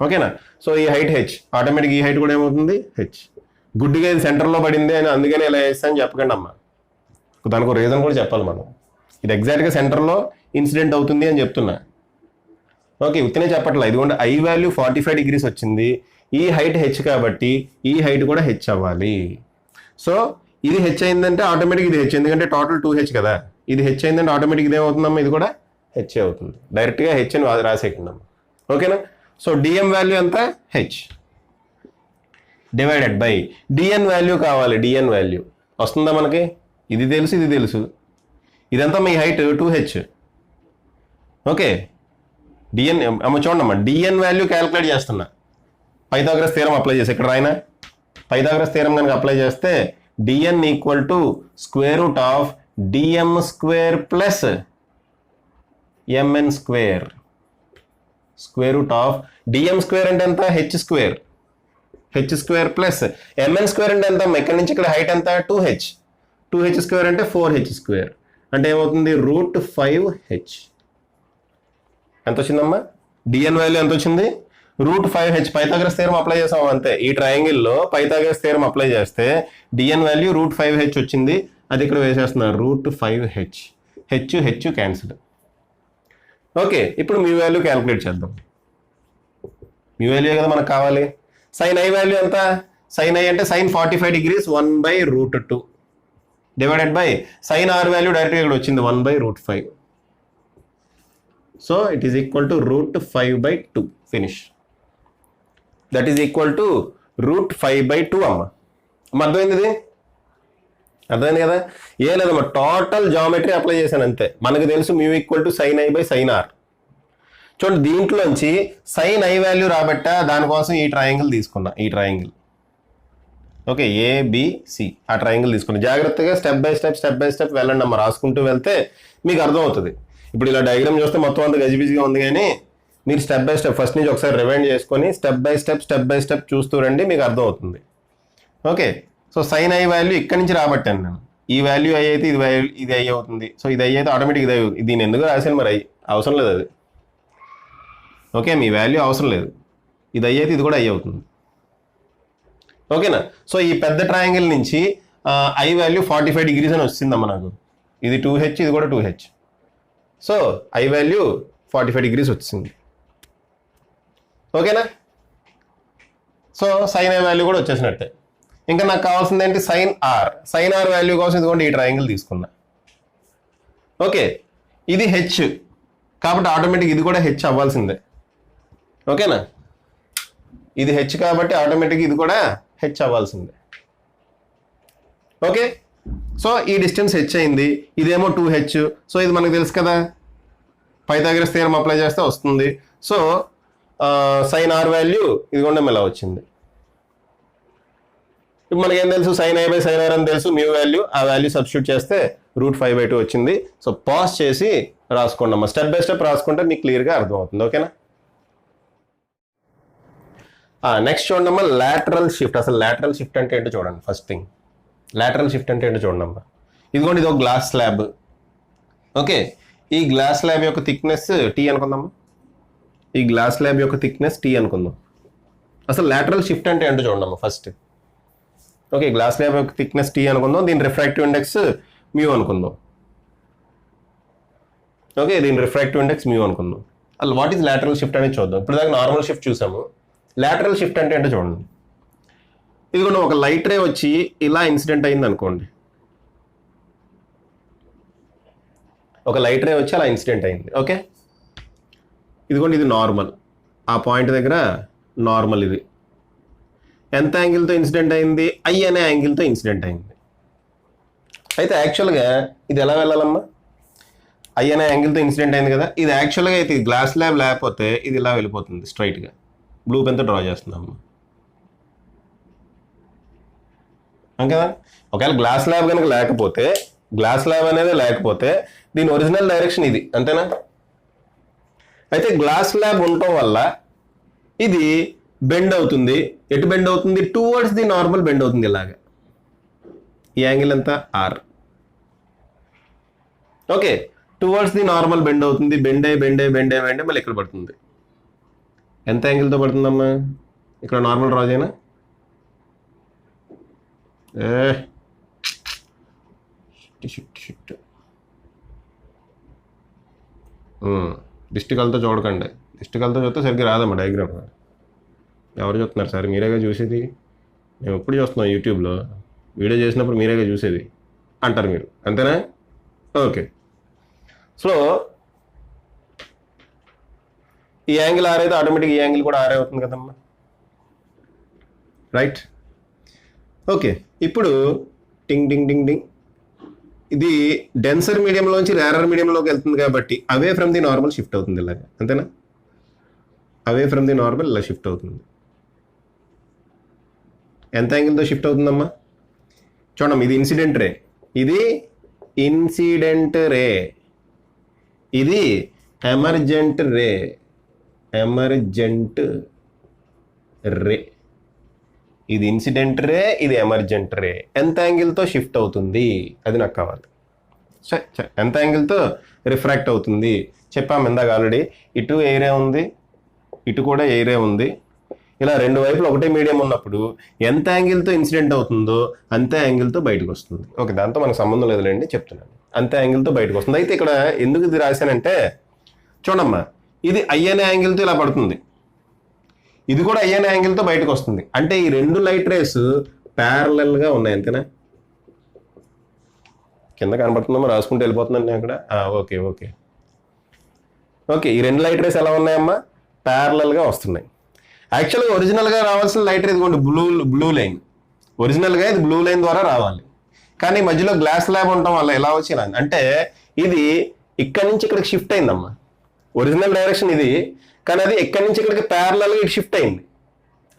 ఓకేనా? సో ఈ హైట్ హెచ్, ఆటోమేటిక్ ఈ హైట్ కూడా ఏమవుతుంది? హెచ్. గుడ్డిగా ఇది సెంటర్లో పడింది అని అందుకనే ఇలా వేస్తా అని చెప్పకండి అమ్మా. దానికి ఒక రీజన్ కూడా చెప్పాలి మనం. ఇది ఎగ్జాక్ట్గా సెంటర్లో ఇన్సిడెంట్ అవుతుంది అని చెప్తున్నా. ఓకే, ఉత్తినే చెప్పట్లా. ఇదిగోండి ఐ వాల్యూ 45 degrees వచ్చింది. ఈ హైట్ హెచ్ కాబట్టి ఈ హైట్ కూడా హెచ్ అవ్వాలి. సో ఇది హెచ్ అయిందంటే ఆటోమేటిక్ ఇది హెచ్, ఎందుకంటే టోటల్ 2h కదా. ఇది హెచ్ అయిందంటే ఆటోమేటిక్ ఇది ఏమవుతుందమ్మా? ఇది కూడా హెచ్ అవుతుంది. డైరెక్ట్గా హెచ్ అని రాసేయకండి. ఓకేనా? సో డిఎం వాల్యూ ఎంత? హెచ్ డివైడెడ్ బై డిఎన్ వాల్యూ కావాలి. డిఎన్ వాల్యూ వస్తుందా మనకి? ఇది తెలుసు, ఇది తెలుసు. ఇదంతా మీ హైట్ 2h. ఓకే, డిఎన్ చూడండి డిఎన్ వాల్యూ క్యాలిక్యులేట్ చేస్తున్నా. పైథాగరస్ థీరం అప్లై చేసి ఇక్కడ రాయినా. పైథాగరస్ థీరం కనుక అప్లై చేస్తే DN equal to square root of DM square plus MN square. Square root of DM square అంటే ఎంత? H square plus MN square అంటే ఎంత? ఇక్కడ నుంచి ఇక్కడ హైట్ ఎంత? 2h. 2h స్క్వేర్ అంటే 4h స్క్వేర్ అంటే ఏమవుతుంది? √5h. ఎంత వచ్చిందమ్మా? డిఎన్ వాల్యూ ఎంత వచ్చింది? √5h. పైథాగరస్ థీరం అప్లై చేసాం అంతే. ఈ ట్రయాంగిల్లో పైథాగరస్ థీరం అప్లై చేస్తే డిఎన్ వాల్యూ √5h వచ్చింది. అది ఇక్కడ వేసేస్తున్నారు √5h. H cancel. ఓకే, ఇప్పుడు మీ వాల్యూ క్యాలిక్యులేట్ చేద్దాం. మీ వాల్యూ కదా మనకు కావాలి. సైన్ ఐ వాల్యూ ఎంత? సైన్ ఐ అంటే sine 45 degrees 1/√2 divided by sine R value డైరెక్ట్గా ఇక్కడ వచ్చింది 1/√5. So it is equal to √5/2. Finish. That is equal to √5/2 అమ్మ. అర్థమైంది ఇది? అర్థమైంది కదా? ఏ లేదమ్మా, టోటల్ జామెట్రీ అప్లై చేశాను అంతే. మనకు తెలుసు mu equal to sine I by sine R. చూడండి, దీంట్లోంచి సైన్ ఐ వాల్యూ రాబట్టా, దానికోసం ఈ ట్రయాంగిల్ తీసుకున్నా, ఈ ట్రయాంగిల్. ఓకే, ఏబిసి ఆ ట్రయాంగిల్ తీసుకున్నా. జాగ్రత్తగా స్టెప్ బై స్టెప్ వెళ్ళండి అమ్మ, రాసుకుంటూ వెళ్తే మీకు అర్థమవుతుంది. ఇప్పుడు ఇలా డయాగ్రామ్ చూస్తే మొత్తం అంతా గజిబిజిగా ఉంది, కానీ మీరు స్టెప్ బై స్టెప్ ఫస్ట్ నుంచి ఒకసారి రివైండ్ చేసుకొని స్టెప్ బై స్టెప్ చూస్తూ రండి, మీకు అర్థమవుతుంది. Okay, so sine I value ఇక్కడి నుంచి రాబట్టాను నేను. ఈ వాల్యూ ఐ అయితే ఇది ఐ అవుతుంది. సో ఇది ఐ అయితే ఆటోమేటిక్ ఇది అవుతుంది. దీన్ని ఎందుకు రాశాను మరి? ఐ అవసరం లేదు అది. ఓకే, మీ వాల్యూ అవసరం లేదు. ఇది ఐ అయితే ఇది కూడా ఐ అవుతుంది. ఓకేనా? సో ఈ పెద్ద ట్రయాంగిల్ నుంచి ఐ వాల్యూ 45 degrees అని వచ్చిందమ్మా నాకు. ఇది 2H, ఇది కూడా 2H. So I value 45 degrees వచ్చింది. ఓకేనా? సో సైన్ ఐ వాల్యూ కూడా వచ్చేసినట్టే. ఇంకా నాకు కావాల్సింది ఏంటి? Sine R. Sine R value కోసం ఇదిగోండి ఈ ట్రయాంగిల్ తీసుకున్నా. ఓకే, ఇది హెచ్ కాబట్టి ఆటోమేటిక్ ఇది కూడా హెచ్ అవ్వాల్సిందే. ఓకేనా? ఇది హెచ్ కాబట్టి ఆటోమేటిక్ ఇది కూడా హెచ్ అవ్వాల్సిందే. ఓకే, సో ఈ డిస్టెన్స్ హెచ్ అయింది, ఇదేమో 2H. సో ఇది మనకు తెలుసు కదా, పైథాగరస్ థియరం అప్లై చేస్తే వస్తుంది. సో సైన్ ఆర్ వాల్యూ ఇదిగోండి ఇలా వచ్చింది. ఇప్పుడు మనకేం తెలుసు? Sine I by sine R అని తెలుసు, మ్యూ వాల్యూ. ఆ వాల్యూ సబ్స్టిట్యూట్ చేస్తే √5/2 వచ్చింది. సో పాజ్ చేసి రాసుకోండి అమ్మా, స్టెప్ బై స్టెప్ రాసుకుంటే మీకు క్లియర్గా అర్థమవుతుంది. ఓకేనా? నెక్స్ట్ చూడండి అమ్మా, లాటరల్ షిఫ్ట్. అసలు లాటరల్ షిఫ్ట్ అంటే ఏంటో చూడండి. ఫస్ట్ థింగ్, లాటరల్ షిఫ్ట్ అంటే ఏంటో చూడండి అమ్మా. ఇదిగోండి, ఇది ఒక గ్లాస్ స్లాబ్. ఓకే, ఈ గ్లాస్ స్లాబ్ యొక్క థిక్నెస్ టీ అనుకుందామా. ఈ గ్లాస్ స్లాబ్ యొక్క థిక్నెస్ టీ అనుకుందాం. అసలు లాటరల్ షిఫ్ట్ అంటే ఏంటో చూడండి అమ్మా ఫస్ట్. ఓకే, గ్లాస్ స్లాబ్ యొక్క థిక్నెస్ టీ అనుకుందాం, దీని రిఫ్రాక్టివ్ ఇండెక్స్ మ్యూ అనుకుందాం. ఓకే, దీని రిఫ్రాక్టివ్ ఇండెక్స్ మ్యూ అనుకుందాం. అసలు వాట్ ఈజ్ లాటరల్ షిఫ్ట్ అనేది చూద్దాం. ఇప్పుడు దాకా నార్మల్ షిఫ్ట్ చూసాము. లాటరల్ షిఫ్ట్ అంటే ఏంటో చూడండి. ఇదిగోండి, ఒక లైట్ రే వచ్చి ఇలా ఇన్సిడెంట్ అయింది అనుకోండి. ఒక లైట్ రే వచ్చి అలా ఇన్సిడెంట్ అయింది. ఓకే, ఇదిగోండి, ఇది నార్మల్. ఆ పాయింట్ దగ్గర నార్మల్. ఇది ఎంత యాంగిల్తో ఇన్సిడెంట్ అయింది? ఐ అనే యాంగిల్తో ఇన్సిడెంట్ అయింది. అయితే యాక్చువల్గా ఇది ఎలా వెళ్ళాలమ్మా? ఐ అనే యాంగిల్తో ఇన్సిడెంట్ అయింది కదా, ఇది యాక్చువల్గా అయితే గ్లాస్ ల్యాబ్ లేకపోతే ఇది ఇలా వెళ్ళిపోతుంది స్ట్రైట్గా. బ్లూ పెన్తో డ్రా చేస్తున్నాము కదా. ఒకవేళ గ్లాస్ ల్యాబ్ కనుక లేకపోతే, గ్లాస్ ల్యాబ్ అనేది లేకపోతే దీని ఒరిజినల్ డైరెక్షన్ ఇది, అంతేనా? అయితే గ్లాస్ ల్యాబ్ ఉండటం వల్ల ఇది బెండ్ అవుతుంది. ఎటు బెండ్ అవుతుంది? టువర్డ్స్ ది నార్మల్ బెండ్ అవుతుంది ఇలాగా. ఈ యాంగిల్ ఎంత? R. Okay, towards the normal bend అవుతుంది. బెండ్ అయ్యి మళ్ళీ ఇక్కడ పడుతుంది. ఎంత యాంగిల్తో పడుతుందమ్మా? ఇక్కడ నార్మల్ డ్రా చేయనా? డిస్టికల్తో చూడకండి. డిస్టికల్తో చూస్తే సరిగ్గా రాదమ్మా డయాగ్రామ్. ఎవరు చూస్తున్నారు సార్? మీరేగా చూసేది. మేము ఎప్పుడు చూస్తున్నాం యూట్యూబ్లో. వీడియో చేసినప్పుడు మీరేగా చూసేది అంటారు మీరు, అంతేనా? ఓకే, సో ఈ యాంగిల్ ఆర్ అయితే ఆటోమేటిక్ ఈ యాంగిల్ కూడా ఆర్ అవుతుంది కదమ్మా, రైట్? ఓకే, ఇప్పుడు టింగ్ టింగ్ టింగ్ టింగ్, ఇది డెన్సర్ మీడియంలోంచి రేరర్ మీడియంలోకి వెళ్తుంది కాబట్టి away from the normal shift అవుతుంది ఇలాగా, అంతేనా? అవే ఫ్రమ్ ది నార్మల్ ఇలా షిఫ్ట్ అవుతుంది. ఎంత యాంగిల్తో షిఫ్ట్ అవుతుందమ్మా? చూడమ్మా, ఇది ఇన్సిడెంట్ రే, ఇది ఇన్సిడెంట్ రే, ఇది ఎమర్జెంట్ రే, ఎమర్జెంట్ రే. ఇది ఇన్సిడెంట్ రే, ఇది ఎమర్జెంట్ రే. ఎంత యాంగిల్తో షిఫ్ట్ అవుతుంది అది నాకు కావాలి. ఎంత యాంగిల్తో రిఫ్రాక్ట్ అవుతుంది చెప్పాము ఇందాక ఆల్రెడీ. ఇటు ఎయిరే ఉంది, ఇటు కూడా ఎయిరే ఉంది. ఇలా రెండు వైపులు ఒకటే మీడియం ఉన్నప్పుడు ఎంత యాంగిల్తో ఇన్సిడెంట్ అవుతుందో అంతే యాంగిల్తో బయటకు వస్తుంది. ఓకే, దాంతో మనకు సంబంధం లేదులేండి, చెప్తున్నాను. అంతే యాంగిల్తో బయటకు వస్తుంది. అయితే ఇక్కడ ఎందుకు ఇది రాశానంటే చూడమ్మా, ఇది ఐ అనే యాంగిల్తో ఇలా పడుతుంది, ఇది కూడా ఐ అనే యాంగిల్తో బయటకు వస్తుంది. అంటే ఈ రెండు లైట్ రేస్ ప్యారలల్గా ఉన్నాయి, అంతేనా? కింద కనబడుతుందమ్మా, రాసుకుంటూ వెళ్ళిపోతున్నాను నేను అక్కడ. ఓకే ఓకే ఓకే, ఈ రెండు లైట్ రేస్ ఎలా ఉన్నాయమ్మా? ప్యారలల్గా వస్తున్నాయి. యాక్చువల్గా ఒరిజినల్గా రావాల్సిన లైట్ రే ఇదిగోండి బ్లూ లైన్. ఒరిజినల్గా ఇది బ్లూ లైన్ ద్వారా రావాలి. కానీ మధ్యలో గ్లాస్ ల్యాబ్ ఉండటం వల్ల ఎలా వచ్చినా అంటే ఇది ఇక్కడ నుంచి ఇక్కడికి షిఫ్ట్ అయిందమ్మా. ఒరిజినల్ డైరెక్షన్ ఇది, కానీ అది ఇక్కడి నుంచి ఇక్కడికి ప్యారలల్గా ఇటు షిఫ్ట్ అయింది,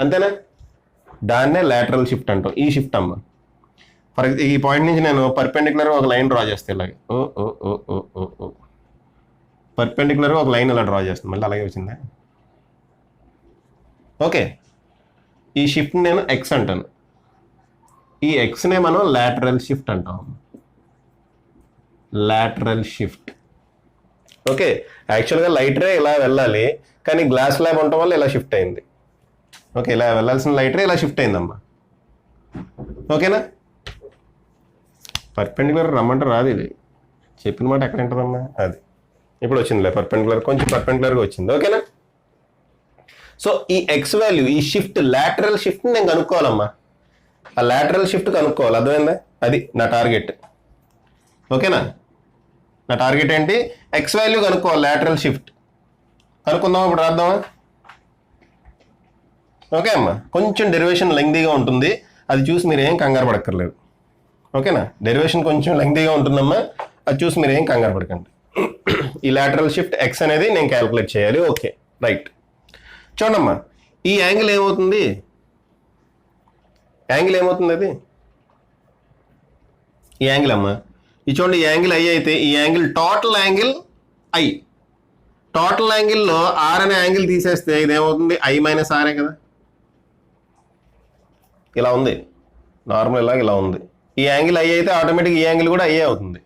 అంతేనా? దాన్నే లాటరల్ షిఫ్ట్ అంటాం. ఈ షిఫ్ట్ అమ్మా. ఫర్ ఈ పాయింట్ నుంచి నేను పర్పెండిక్యులర్గా ఒక లైన్ డ్రా చేస్తే ఇలాగే పర్పెండిక్యులర్గా ఒక లైన్ ఇలా డ్రా చేస్తాను. మళ్ళీ అలాగే వచ్చిందా? ఓకే, ఈ షిఫ్ట్ నేను ఎక్స్ అంటాను. ఈ ఎక్స్నే మనం లాటరల్ షిఫ్ట్ అంటాం. Lateral shift. ఓకే, యాక్చువల్గా లైట్ రే ఇలా వెళ్ళాలి, కానీ గ్లాస్ ల్యాబ్ ఉండటం వల్ల ఇలా షిఫ్ట్ అయింది. ఓకే, ఇలా వెళ్ళాల్సిన లైట్ రే ఇలా షిఫ్ట్ అయిందమ్మా. ఓకేనా? పర్పెండిక్యులర్ రమ్మంటే రాదు, ఇది చెప్పిన మాట ఎక్కడ ఉంటుందమ్మా. అది ఇప్పుడు వచ్చిందిలే పర్పెండిక్యులర్, కొంచెం పర్పెండిక్యులర్గా వచ్చింది. ఓకేనా? సో ఈ ఎక్స్ వాల్యూ, ఈ షిఫ్ట్ లాటరల్ షిఫ్ట్ నేను కనుక్కోవాలమ్మా. ఆ లాటరల్ షిఫ్ట్ కనుక్కోవాలి, అర్థమైందా? అది నా టార్గెట్. ఓకేనా? నా టార్గెట్ ఏంటి? ఎక్స్ వాల్యూ కనుక్కోవాలి, లాటరల్ షిఫ్ట్ కనుక్కుందామా. ఇప్పుడు రాద్దామా? ఓకే అమ్మా, కొంచెం డెరివేషన్ లెంగ్తీగా ఉంటుంది, అది చూసి మీరు ఏం కంగారు పడక్కర్లేదు. ఓకేనా? డెరివేషన్ కొంచెం లెంగ్తీగా ఉంటుందమ్మా, అది చూసి మీరు ఏం కంగారు పడకండి. ఈ లాటరల్ షిఫ్ట్ ఎక్స్ అనేది నేను క్యాలిక్యులేట్ చేయాలి. Okay, right. చూడమ్మా, ఈ యాంగిల్ ఏమవుతుంది? యాంగిల్ ఏమవుతుంది? అది ఈ యాంగిల్ అమ్మా. ఈ చూడండి, ఈ యాంగిల్ ఐ అయితే ఈ angle total angle I. Total యాంగిల్లో ఆర్ అనే యాంగిల్ తీసేస్తే ఇదేమవుతుంది? ఐ మైనస్ ఆరే కదా. ఇలా ఉంది నార్మల్, ఇలా ఉంది. ఈ యాంగిల్ ఐ అయితే ఆటోమేటిక్ ఈ యాంగిల్ కూడా ఐ అవుతుంది.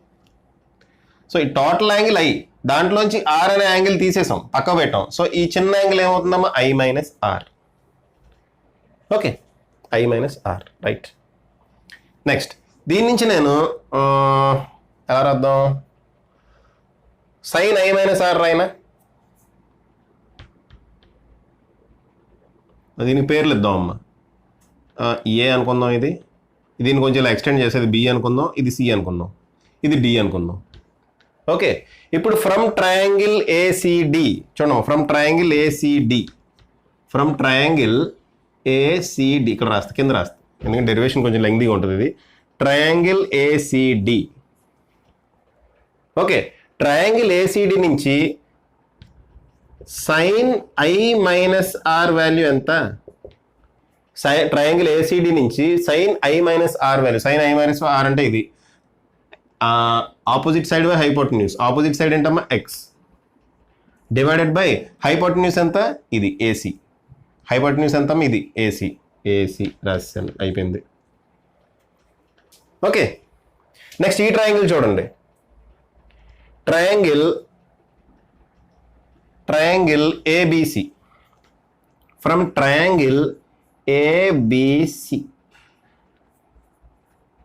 సో ఈ టోటల్ యాంగిల్ ఐ, దాంట్లోంచి ఆర్ అనే యాంగిల్ తీసేసాం, పక్క పెట్టాం. సో ఈ చిన్న యాంగిల్ ఏమవుతుందమ్మా? I minus R. Okay, I minus R, right. Next దీని నుంచి నేను ఎలా రాద్దాం? సైన్ ఐ మైనస్ ఆర్ రాయినా. దీనికి పేర్లు ఇద్దాం అమ్మా. ఏ అనుకుందాం, ఇది దీన్ని కొంచెం ఇలా ఎక్స్టెండ్ చేసేది బి అనుకుందాం, ఇది సి అనుకుందాం, ఇది డి అనుకుందాం. ఓకే, ఇప్పుడు ఫ్రమ్ ట్రయాంగిల్ ఏసిడి చూడండి, from triangle ACD, from triangle ACD ఇక్కడ రాస్తా, కింద రాస్తా, ఎందుకంటే డెరివేషన్ కొంచెం లెంగ్తీగా ఉంటుంది. ఇది triangle ACD. Okay, triangle ACD నుంచి sine I minus R value ఎంత? ట్రయాంగిల్ ఏసిడి నుంచి sine I minus R value, sine I minus R అంటే ఇది opposite side by hypotenuse. Opposite side ఏంటమ్మా? ఎక్స్ డివైడెడ్ బై హైపోటెన్యూస్ ఎంత? ఇది AC. Hypotenuse ఎంత? ఇది ఏసీ. ఏసీ రాశాను, అయిపోయింది. ఓకే, నెక్స్ట్ ఈ ట్రయాంగిల్ చూడండి. Triangle ABC, from triangle ABC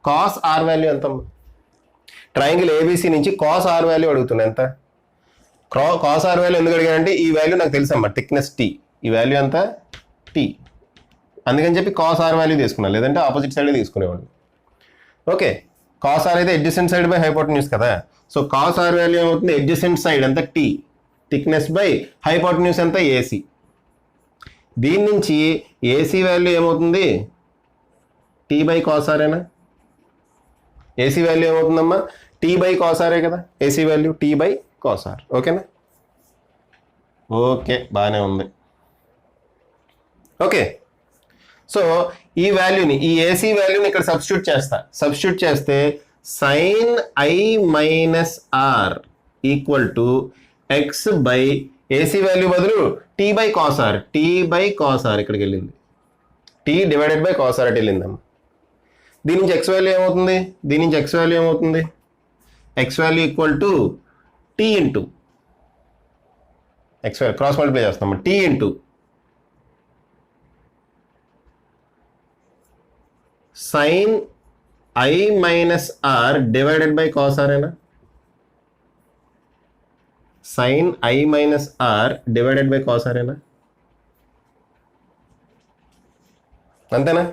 cos R value ఎంత? ట్రయాంగిల్ ఏబిసి నుంచి కాస్ ఆర్ వాల్యూ అడుగుతున్నా, ఎంత? కాస్ ఆర్ వాల్యూ ఎందుకు అడిగానంటే ఈ వాల్యూ నాకు తెలుసమ్మా, థిక్నెస్ టీ. ఈ వాల్యూ ఎంత? టీ. అందుకని చెప్పి కాస్ ఆర్ వాల్యూ తీసుకున్నాను, లేదంటే ఆపోజిట్ సైడ్ తీసుకునేవాడు. ఓకే, కాస్ ఆర్ అయితే అడ్జసెంట్ సైడ్ బై హైపోటెన్యూస్ కదా. సో కాస్ ఆర్ వాల్యూ ఏమవుతుంది? అడ్జసెంట్ సైడ్ ఎంత? టీ. థిక్నెస్ బై హైపోటెన్యూస్ ఎంత? ఏసీ. దీని నుంచి ఏసీ వాల్యూ ఏమవుతుంది? టీ బై కాస్ ఆరేనా? ఏసీ వాల్యూ ఏమవుతుందమ్మా? టీ బై కాస్ ఆరే కదా. AC value T by cos R. ఓకేనా? ఓకే, బాగానే ఉంది. ఓకే, సో ఈ వాల్యూని, ఈ ఏసీ వాల్యూని ఇక్కడ సబ్స్టిట్యూట్ చేస్తే sine I minus r equal to x by AC value బదులు t by cos r. T by cos r ఇక్కడికి వెళ్ళింది, t divided by cos r అటు వెళ్ళిందమ్మా. దీని నుంచి ఎక్స్ వాల్యూ ఏమవుతుంది? దీని నుంచి ఎక్స్ వాల్యూ ఏమవుతుంది? X value equal to tea into x value cross multiply చేస్తాం, t into sine I minus are divided by cos are ఏనా? Sine I minus are divided by cos are ఏనా? అంతేనా?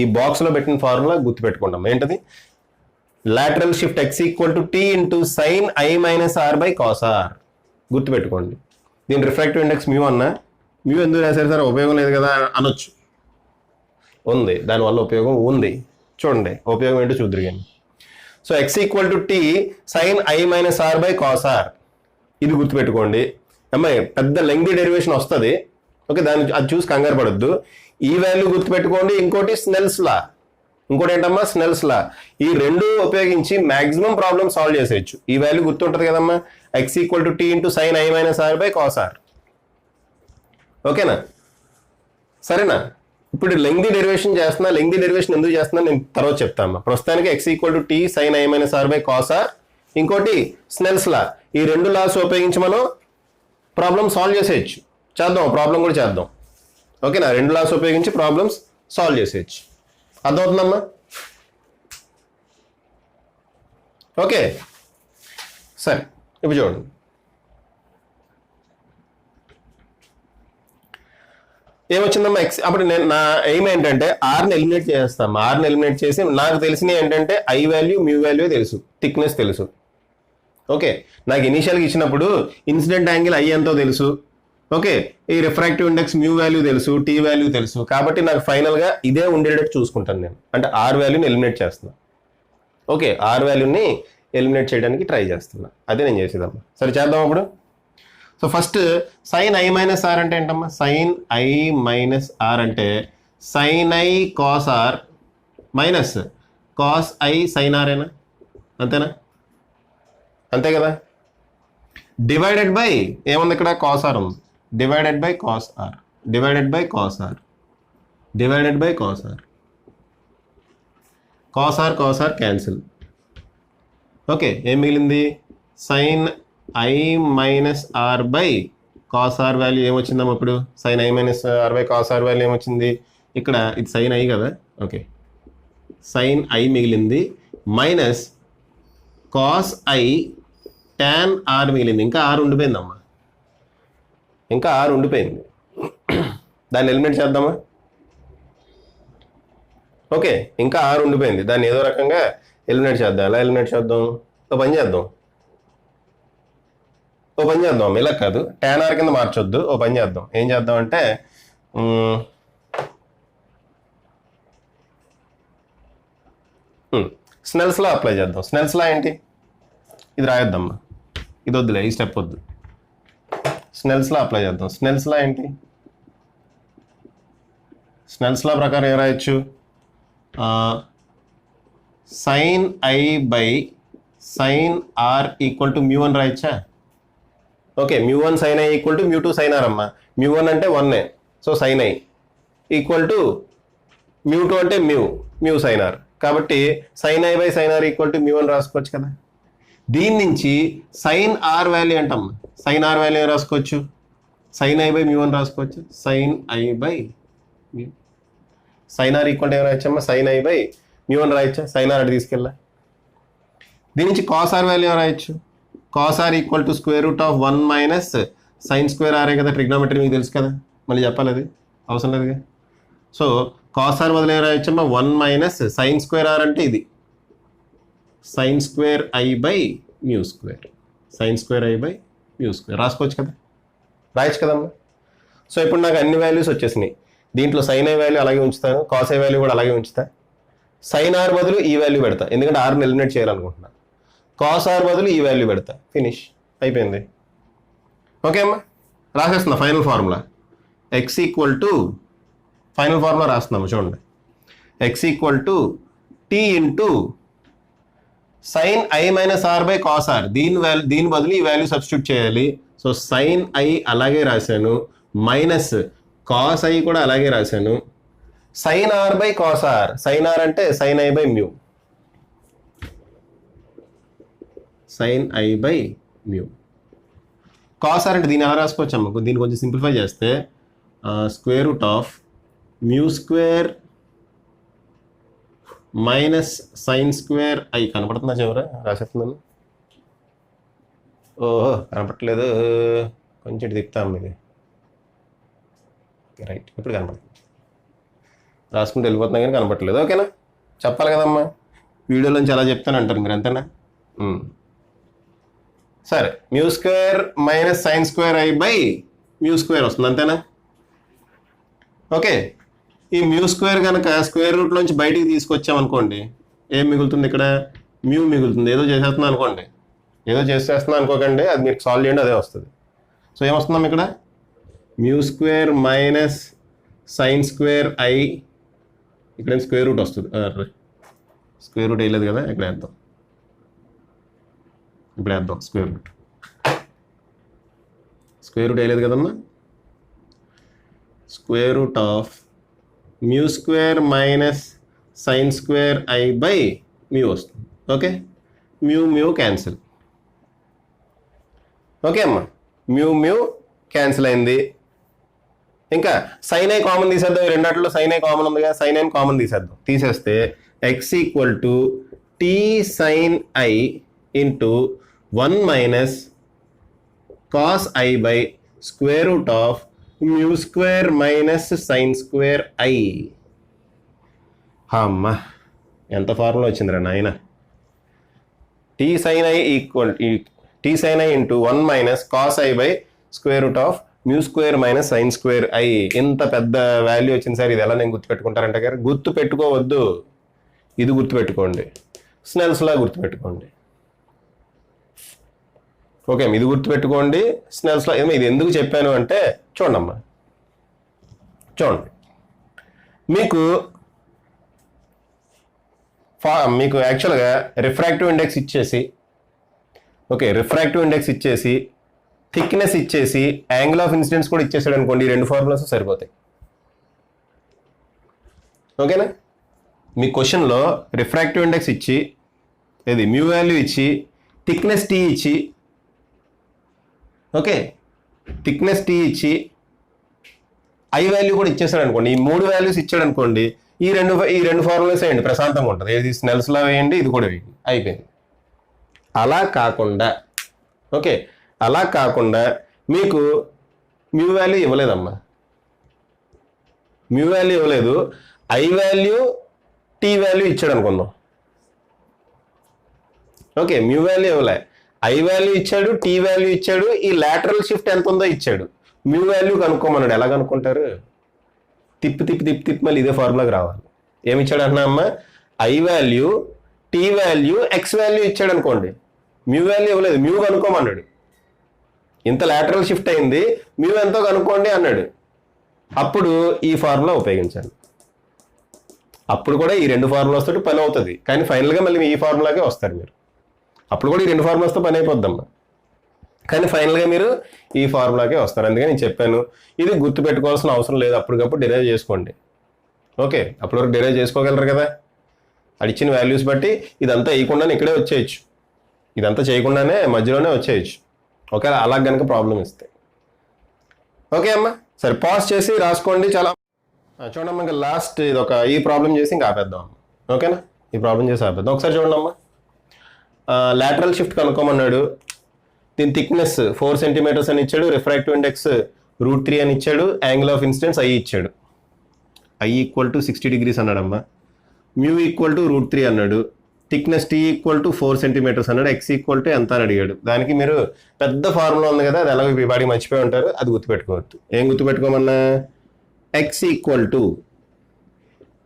ఈ బాక్స్లో పెట్టిన ఫార్ములా గుర్తుపెట్టుకుంటాం. ఏంటది? Lateral shift X equal to tea into sine I minus R by cos R. గుర్తుపెట్టుకోండి. దీని రిఫ్రాక్టివ్ ఇండెక్స్ మ్యూ అన్నా. మ్యూ ఎందుకు రాశారు సార్? ఉపయోగం లేదు కదా అనొచ్చు. ఉంది, దానివల్ల ఉపయోగం ఉంది. చూడండి ఉపయోగం ఏంటో చూద్దరు కానీ. So X equal to T sine I minus R by cos R. ఇది గుర్తుపెట్టుకోండి అమ్మాయి, పెద్ద లెంగ్తీ డెరివేషన్ వస్తుంది. ఓకే, దాన్ని అది చూసి కంగారు పడొద్దు. ఈ వాల్యూ గుర్తుపెట్టుకోండి. ఇంకోటి స్నెల్స్ లా, ఇంకోటి ఏంటమ్మా స్నెల్స్ లా. ఈ రెండు ఉపయోగించి మాక్సిమం ప్రాబ్లమ్ సాల్వ్ చేసేయచ్చు. ఈ వాల్యూ గుర్తుంటుంది కదమ్మా, X equal to tea into sine I minus R by cos R. ఓకేనా, సరేనా? ఇప్పుడు లెంగ్తీ డెరివేషన్ చేస్తున్నా. లెంగ్తీ డెరివేషన్ ఎందుకు చేస్తున్నా నేను తర్వాత చెప్తాను. ప్రస్తుతానికి X equal to T sine I minus R by cos R, ఇంకోటి స్నెల్స్ లా. ఈ రెండు లాస్ ఉపయోగించి మనం ప్రాబ్లమ్ సాల్వ్ చేసేయచ్చు. చేద్దాం, ప్రాబ్లం కూడా చేద్దాం. ఓకేనా, రెండు లాస్ ఉపయోగించి ప్రాబ్లమ్స్ సాల్వ్ చేసేయచ్చు. అర్థమవుతుందమ్మా? ఓకే, సరే ఇప్పుడు చూడండి. ఏమొచ్చిందమ్మా ఎక్స్. అప్పుడు నేను నా ఎయిమ్ ఏంటంటే ఆర్ని ఎలిమినేట్ చేస్తాను. ఆర్ని ఎలిమినేట్ చేసి నాకు తెలిసినవి ఏంటంటే ఐ వాల్యూ మ్యూ వాల్యూ తెలుసు, థిక్నెస్ తెలుసు. ఓకే, నాకు ఇనీషియల్గా ఇచ్చినప్పుడు ఇన్సిడెంట్ యాంగిల్ ఐ ఎంతో తెలుసు. ఓకే, ఈ రిఫ్రాక్టివ్ ఇండెక్స్ మ్యూ వాల్యూ తెలుసు, టీ వాల్యూ తెలుసు. కాబట్టి నాకు ఫైనల్గా ఇదే ఉండేటట్టు చూసుకుంటాను నేను. అంటే ఆర్ వాల్యూని ఎలిమినేట్ చేస్తున్నా. ఓకే, ఆర్ వాల్యూని ఎలిమినేట్ చేయడానికి ట్రై చేస్తున్నా. అదే నేను చేసేదమ్మా. సరే చేద్దాం అప్పుడు. So first sine I minus R అంటే ఏంటమ్మా? సైన్ ఐ మైనస్ ఆర్ అంటే sine I cos R minus cos I sine R ఏనా? అంతేనా? అంతే కదా. డివైడెడ్ బై ఏముంది ఇక్కడ? కాస్ ఆర్ ఉంది. Divided by cos R, divided by cos R, divided by cos R. Cos R cancel. Okay, ఏం మిగిలింది? Sine I minus R by cos R value ఏమొచ్చిందమ్మా ఇప్పుడు? Sine I minus R by cos R value ఏమొచ్చింది ఇక్కడ? ఇది sine I కదా. Okay, sine I మిగిలింది minus cos I tan R మిగిలింది. ఇంకా ఆర్ ఉండిపోయిందమ్మా, ఇంకా ఆర్ ఉండిపోయింది. దాన్ని ఎలిమినేట్ చేద్దామా? ఓకే, ఇంకా ఆర్ ఉండిపోయింది. దాన్ని ఏదో రకంగా ఎలిమినేట్ చేద్దాం. ఎలా ఎలిమినేట్ చేద్దాం? ఓ పని చేద్దాం, ఇలా కాదు, ట్యాన్ ఆర్ కింద మార్చొద్దు. ఓ పని చేద్దాం. ఏం చేద్దాం అంటే స్నెల్స్ లా అప్లై చేద్దాం. స్నెల్స్ లా ఏంటి? ఇది రాయొద్దమ్మా, ఇది వద్దులే, ఈ స్టెప్ వద్దు. స్నెల్స్ లా అప్లై చేద్దాం. స్నెల్స్ లా ఏంటి? స్నెల్స్ లా ప్రకారం ఏం రాయొచ్చు? Sine I by sine R equal to mu అని రాయొచ్చా? Okay, mu one sine I equal to mu two sine R అమ్మా. మ్యూ వన్ అంటే 1, so sine I equal to mu two అంటే mu sine R. కాబట్టి sine I by sine R equal to mu అని రాసుకోవచ్చు కదా. దీని నుంచి sine R value అంటమ్మా. సైన్ ఆర్ వాల్యూ రాసుకోవచ్చు, సైన్ ఐ బై మ్యూ అని రాసుకోవచ్చు. Sine I by mu. Sine R equal to ఏం రాయొచ్చమ్మా? సైన్ ఐ బై మ్యూ అని రాయొచ్చా? సైన్ ఆర్ అటు తీసుకెళ్ళా. దీని నుంచి కాస్ ఆర్ వాల్యూ రాయొచ్చు. Cos R equal to square root of 1 minus sine square ఆరే కదా. ట్రిగ్నోమెట్రీ మీకు తెలుసు కదా, మళ్ళీ చెప్పాలి, అది అవసరం లేదుగా. సో కాస్ ఆర్ బదులు ఏం రాయొచ్చమ్మా? 1 మైనస్ సైన్ స్క్వేర్ ఆర్ అంటే ఇది sign square I by mu square. Sign square I by mu square రాసుకోవచ్చు కదా, రాయొచ్చు కదమ్మా. సో ఇప్పుడు నాకు అన్ని వాల్యూస్ వచ్చేసినాయి. దీంట్లో సైన్ ఐ వాల్యూ అలాగే ఉంచుతాను, కాస్ ఐ వాల్యూ కూడా అలాగే ఉంచుతా. సైన్ ఆర్ బదులు ఈ వాల్యూ పెడతా, ఎందుకంటే ఆర్ని ఎలిమినేట్ చేయాలనుకుంటున్నా. కాస్ ఆర్ బదులు ఈ వాల్యూ పెడతా. ఫినిష్ అయిపోయింది. ఓకే అమ్మా, రాసేస్తున్నా final formula. X equal to final formula రాస్తున్నాము చూడండి. X equal to tea into sine I minus R by cos R. దీని బదులు ఈ వాల్యూ సబ్స్టిట్యూట్ చేయాలి. సో సైన్ ఐ అలాగే రాశాను, మైనస్ కాస్ ఐ కూడా అలాగే రాశాను. Sine R by cos R. Sine R అంటే sine I by mu. Sine I by mu. Cos R అంటే దీన్ని ఎలా రాసుకోవచ్చు అమ్మ? దీన్ని కొంచెం సింప్లిఫై చేస్తే square root of mu square minus sine square I. కనపడుతుందా చివరా? రాసేస్తున్నాను. ఓహో కనపడట్లేదు, కొంచెం తిప్పుతాం ఇది. రైట్, ఇప్పుడు కనపడుతుంది. రాసుకుంటూ వెళ్ళిపోతున్నా కానీ కనపడట్లేదు. ఓకేనా, చెప్పాలి కదమ్మా, వీడియోలోంచి అలా చెప్తానంటారు మీరు, అంతేనా? సరే, mu square minus sine square I by mu square వస్తుంది, అంతేనా? ఓకే, ఈ మ్యూ స్క్వేర్ కనుక స్క్వేర్ రూట్ నుంచి బయటికి తీసుకొచ్చామనుకోండి, ఏం మిగులుతుంది? ఇక్కడ మ్యూ మిగులుతుంది. ఏదో చేసేస్తున్నాం అనుకోండి, ఏదో చేసేస్తున్నాం అనుకోకండి, అది మీరు సాల్వ్ చేయండి, అదే వస్తుంది. సో ఏమొస్తున్నాం ఇక్కడ? Mu square minus sine square I, ఇక్కడ స్క్వేర్ రూట్ వస్తుంది. స్క్వేర్ రూట్ వేయలేదు కదా, ఇక్కడ వేద్దాం. ఇప్పుడు వేద్దాం స్క్వేర్ రూట్. స్క్వేర్ రూట్ వేయలేదు కదమ్మా. Square root of mu square minus sine square I by mu వస్తుంది. Okay, mu cancel. ఓకే అమ్మా, మ్యూ క్యాన్సిల్ అయింది. ఇంకా సైన్ ఐ కామన్ తీసేద్దాం. ఈ రెండాట్లో సైన్ ఐ కామన్ ఉంది కదా, సైన్ ఐ కామన్ తీసేద్దాం. తీసేస్తే X equal to T sine I into 1 minus cos I by square root of mu square minus sine square I. అమ్మా, ఎంత ఫార్ములా వచ్చిందిరా నాయన. T sine I equal T sine I into 1 minus cos I by square root of mu square minus sine square I. ఇంత పెద్ద value వచ్చింది sir, ఇది ఎలా నేను గుర్తుపెట్టుకుంటారంటే గారు, గుర్తు పెట్టుకోవద్దు, ఇది గుర్తుపెట్టుకోండి, స్నెల్స్లా గుర్తుపెట్టుకోండి. ఓకే, ఇది గుర్తుపెట్టుకోండి, స్నెల్స్లా. ఇది ఎందుకు చెప్పాను అంటే చూడమ్మా, చూడండి, మీకు యాక్చువల్గా రిఫ్రాక్టివ్ ఇండెక్స్ ఇచ్చేసి, ఓకే, రిఫ్రాక్టివ్ ఇండెక్స్ ఇచ్చేసి, థిక్నెస్ ఇచ్చేసి, యాంగిల్ ఆఫ్ ఇన్సిడెన్స్ కూడా ఇచ్చేసాడు అనుకోండి, ఈ రెండు ఫార్ములాస్ సరిపోతాయి. ఓకేనా? మీ క్వశ్చన్లో రిఫ్రాక్టివ్ ఇండెక్స్ ఇచ్చి, ఇది మ్యూ వాల్యూ ఇచ్చి, థిక్నెస్ టీ ఇచ్చి, ఓకే, థిక్నెస్ టీ ఇచ్చి, ఐ వాల్యూ కూడా ఇచ్చేసాడు అనుకోండి, ఈ 3 వాల్యూస్ ఇచ్చాడు అనుకోండి, ఈ రెండు ఫార్ములాస్ వేయండి, ప్రశాంతంగా ఉంటుంది. ఏది స్నెల్స్లా వేయండి, ఇది కూడా వేయండి, అయిపోయింది. అలా కాకుండా, ఓకే, అలా కాకుండా మీకు మ్యూ వాల్యూ ఇవ్వలేదమ్మా, మ్యూ వాల్యూ ఇవ్వలేదు, ఐ వాల్యూ టీ వాల్యూ ఇచ్చాడు అనుకుందాం. ఓకే, మ్యూ వాల్యూ ఇవ్వలే, ఐ వాల్యూ ఇచ్చాడు, టీ వాల్యూ ఇచ్చాడు, ఈ లాటరల్ షిఫ్ట్ ఎంత ఉందో ఇచ్చాడు. మ్యూ వాల్యూ కనుక్కోమన్నాడు. ఎలా కనుక్కుంటారు? తిప్పి మళ్ళీ ఇదే ఫార్ములాకి రావాలి. ఏమి ఇచ్చాడు అంటున్నా అమ్మా? I value, T value, X value ఇచ్చాడు అనుకోండి, మ్యూ వాల్యూ ఇవ్వలేదు, మ్యూ కనుక్కోమన్నాడు. ఇంత లాటరల్ షిఫ్ట్ అయింది, మ్యూ ఎంతో కనుక్కోండి అన్నాడు. అప్పుడు ఈ ఫార్ములా ఉపయోగించాలి. అప్పుడు కూడా ఈ 2 ఫార్ములాస్ తోటి పని అవుతుంది, కానీ ఫైనల్గా మళ్ళీ ఈ ఫార్ములాకే వస్తారు మీరు. అప్పుడు కూడా ఈ 2 ఫార్ములాస్తో పని అయిపోద్దమ్మా, కానీ ఫైనల్గా మీరు ఈ ఫార్ములాకే వస్తారు. అందుకని నేను చెప్పాను, ఇది గుర్తుపెట్టుకోవాల్సిన అవసరం లేదు, అప్పటికప్పుడు డిరైవ్ చేసుకోండి. ఓకే, అప్పటి వరకు డిరైవ్ చేసుకోగలరు కదా, అడిచిన వాల్యూస్ బట్టి. ఇదంతా వేయకుండానే ఇక్కడే వచ్చేయచ్చు, ఇదంతా చేయకుండానే మధ్యలోనే వచ్చేయచ్చు. ఓకే, అలా కనుక ప్రాబ్లం ఇస్తే. ఓకే అమ్మా, సరే పాజ్ చేసి రాసుకోండి. చాలా చూడమ్మా, ఇంకా లాస్ట్ ఇది ఈ ప్రాబ్లం చేసి ఇంకా ఆపేద్దాం. ఓకేనా, ఈ ప్రాబ్లం చేసి ఆపేద్దాం. ఒకసారి చూడండి అమ్మా, లాటరల్ షిఫ్ట్ కనుక్కోమన్నాడు. దీని థిక్నెస్ 4 సెంటీమీటర్స్ అని ఇచ్చాడు, రిఫ్రాక్టివ్ ఇండెక్స్ √3 అని ఇచ్చాడు, యాంగిల్ ఆఫ్ ఇన్సిడెన్స్ ఐ ఇచ్చాడు. ఐ ఈక్వల్ టు 60 degrees అన్నాడమ్మా. మ్యూ ఈక్వల్ టు √3 అన్నాడు. Thickness T equal to 4 centimetres అన్నాడు. ఎక్స్ ఈక్వల్ టు ఎంత అని అడిగాడు. దానికి మీరు పెద్ద ఫార్ములా ఉంది కదా, అది ఎలాగో వాడికి మర్చిపోయి ఉంటారు, అది గుర్తుపెట్టుకోవద్దు. ఏం గుర్తుపెట్టుకోమన్నా? X equal to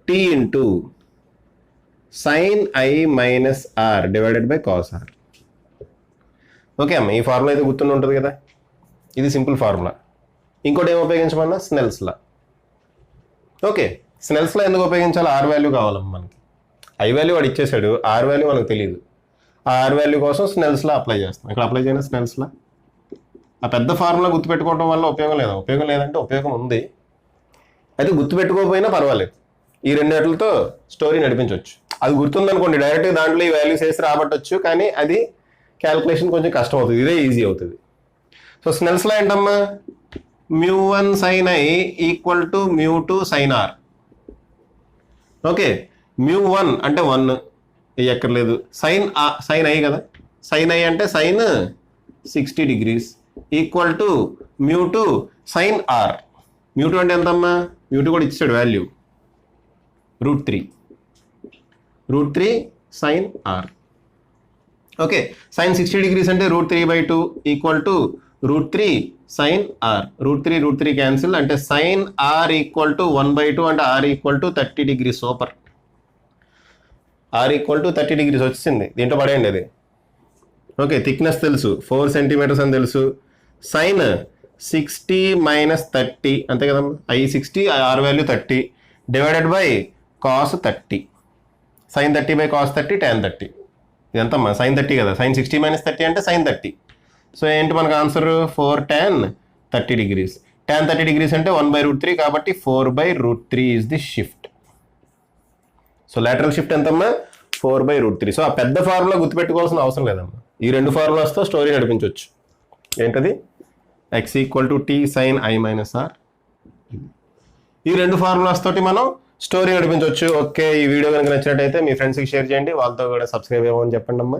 tea into sine I minus are divided by cos R. Okay అమ్మ, ఈ ఫార్ములా అయితే గుర్తుండి ఉంటుంది కదా, ఇది సింపుల్ ఫార్ములా. ఇంకోటి ఏం ఉపయోగించమన్నా? స్నెల్స్లా. ఓకే, స్నెల్స్లా ఎందుకు ఉపయోగించాలి? ఆర్ వాల్యూ కావాలమ్మ మనకి. ఐ వాల్యూ వాడు ఇచ్చేసాడు, ఆర్ వాల్యూ మనకు తెలియదు. ఆ ఆర్ వాల్యూ కోసం స్నెల్స్లా అప్లై చేస్తాం. ఇక్కడ అప్లై చేయను స్నెల్స్లా. ఆ పెద్ద ఫార్ములా గుర్తుపెట్టుకోవడం వల్ల ఉపయోగం లేదా? ఉపయోగం లేదంటే ఉపయోగం ఉంది. అయితే గుర్తుపెట్టుకోకపోయినా పర్వాలేదు, ఈ రెండిటితో స్టోరీ నడిపించవచ్చు. అది గుర్తుందనుకోండి, డైరెక్ట్గా దాంట్లో ఈ వాల్యూస్ వేసి రాబట్టవచ్చు, కానీ అది క్యాల్కులేషన్ కొంచెం కష్టం అవుతుంది, ఇదే ఈజీ అవుతుంది. సో స్నెల్స్లా ఏంటమ్మా? μ1 sin i equal to μ2 sin r. Okay, μ1 అంటే 1 ఎక్కర్లేదు, సైన్ ఐ కదా, సైన్ ఐ అంటే sine 60 degrees equal to μ2 sin r. μ2 అంటే ఎంతమ్మా? μ2 కూడా ఇచ్చాడు value √3 sin r. Okay, sine 60 degrees అంటే √3/2 equal to √3 sin r. √3 cancel అంటే sin r ఈక్వల్ టు 1/2 అంటే r equal to 30 degrees. Super. r equal to 30 degrees వచ్చింది. దీంట్లో పడేయండి అది. ఓకే, థిక్నెస్ తెలుసు 4 సెంటీమీటర్స్ అని తెలుసు. సైన్ 60 - 30 అంతే కదమ్మా. I60 r value 30 divided by cos 30. sin 30 by cos 30 tan 30. ఇదంతమ్మా sin 30 కదా. sin 60 - 30 అంటే sin 30. సో ఏంటి మనకు answer 4 tan 30 degrees. tan 30 degrees అంటే 1/√3 కాబట్టి 4/√3 is the shift. So lateral shift ఎంతమ్మా 4/√3. సో ఆ పెద్ద ఫార్ములా గుర్తుపెట్టుకోవాల్సిన అవసరం లేదమ్మా. ఈ రెండు ఫార్ములాస్తో స్టోరీ నడిపించవచ్చు. ఏంటది? x = t sin i - r. ఈ రెండు ఫార్ములాస్ తోటి మనం స్టోరీ నడిపించవచ్చు. ఓకే, ఈ వీడియో కనుక నచ్చినట్టయితే మీ ఫ్రెండ్స్కి షేర్ చేయండి, వాళ్ళతో కూడా సబ్స్క్రైబ్ అవ్వమని చెప్పండి అమ్మా.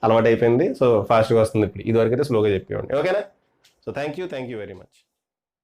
అలవాటు అయిపోయింది, సో ఫాస్ట్గా వస్తుంది. ఇప్పుడు ఇదివరకు అయితే స్లోగా చెప్పేవాడిని. ఓకేనా? So thank you very much.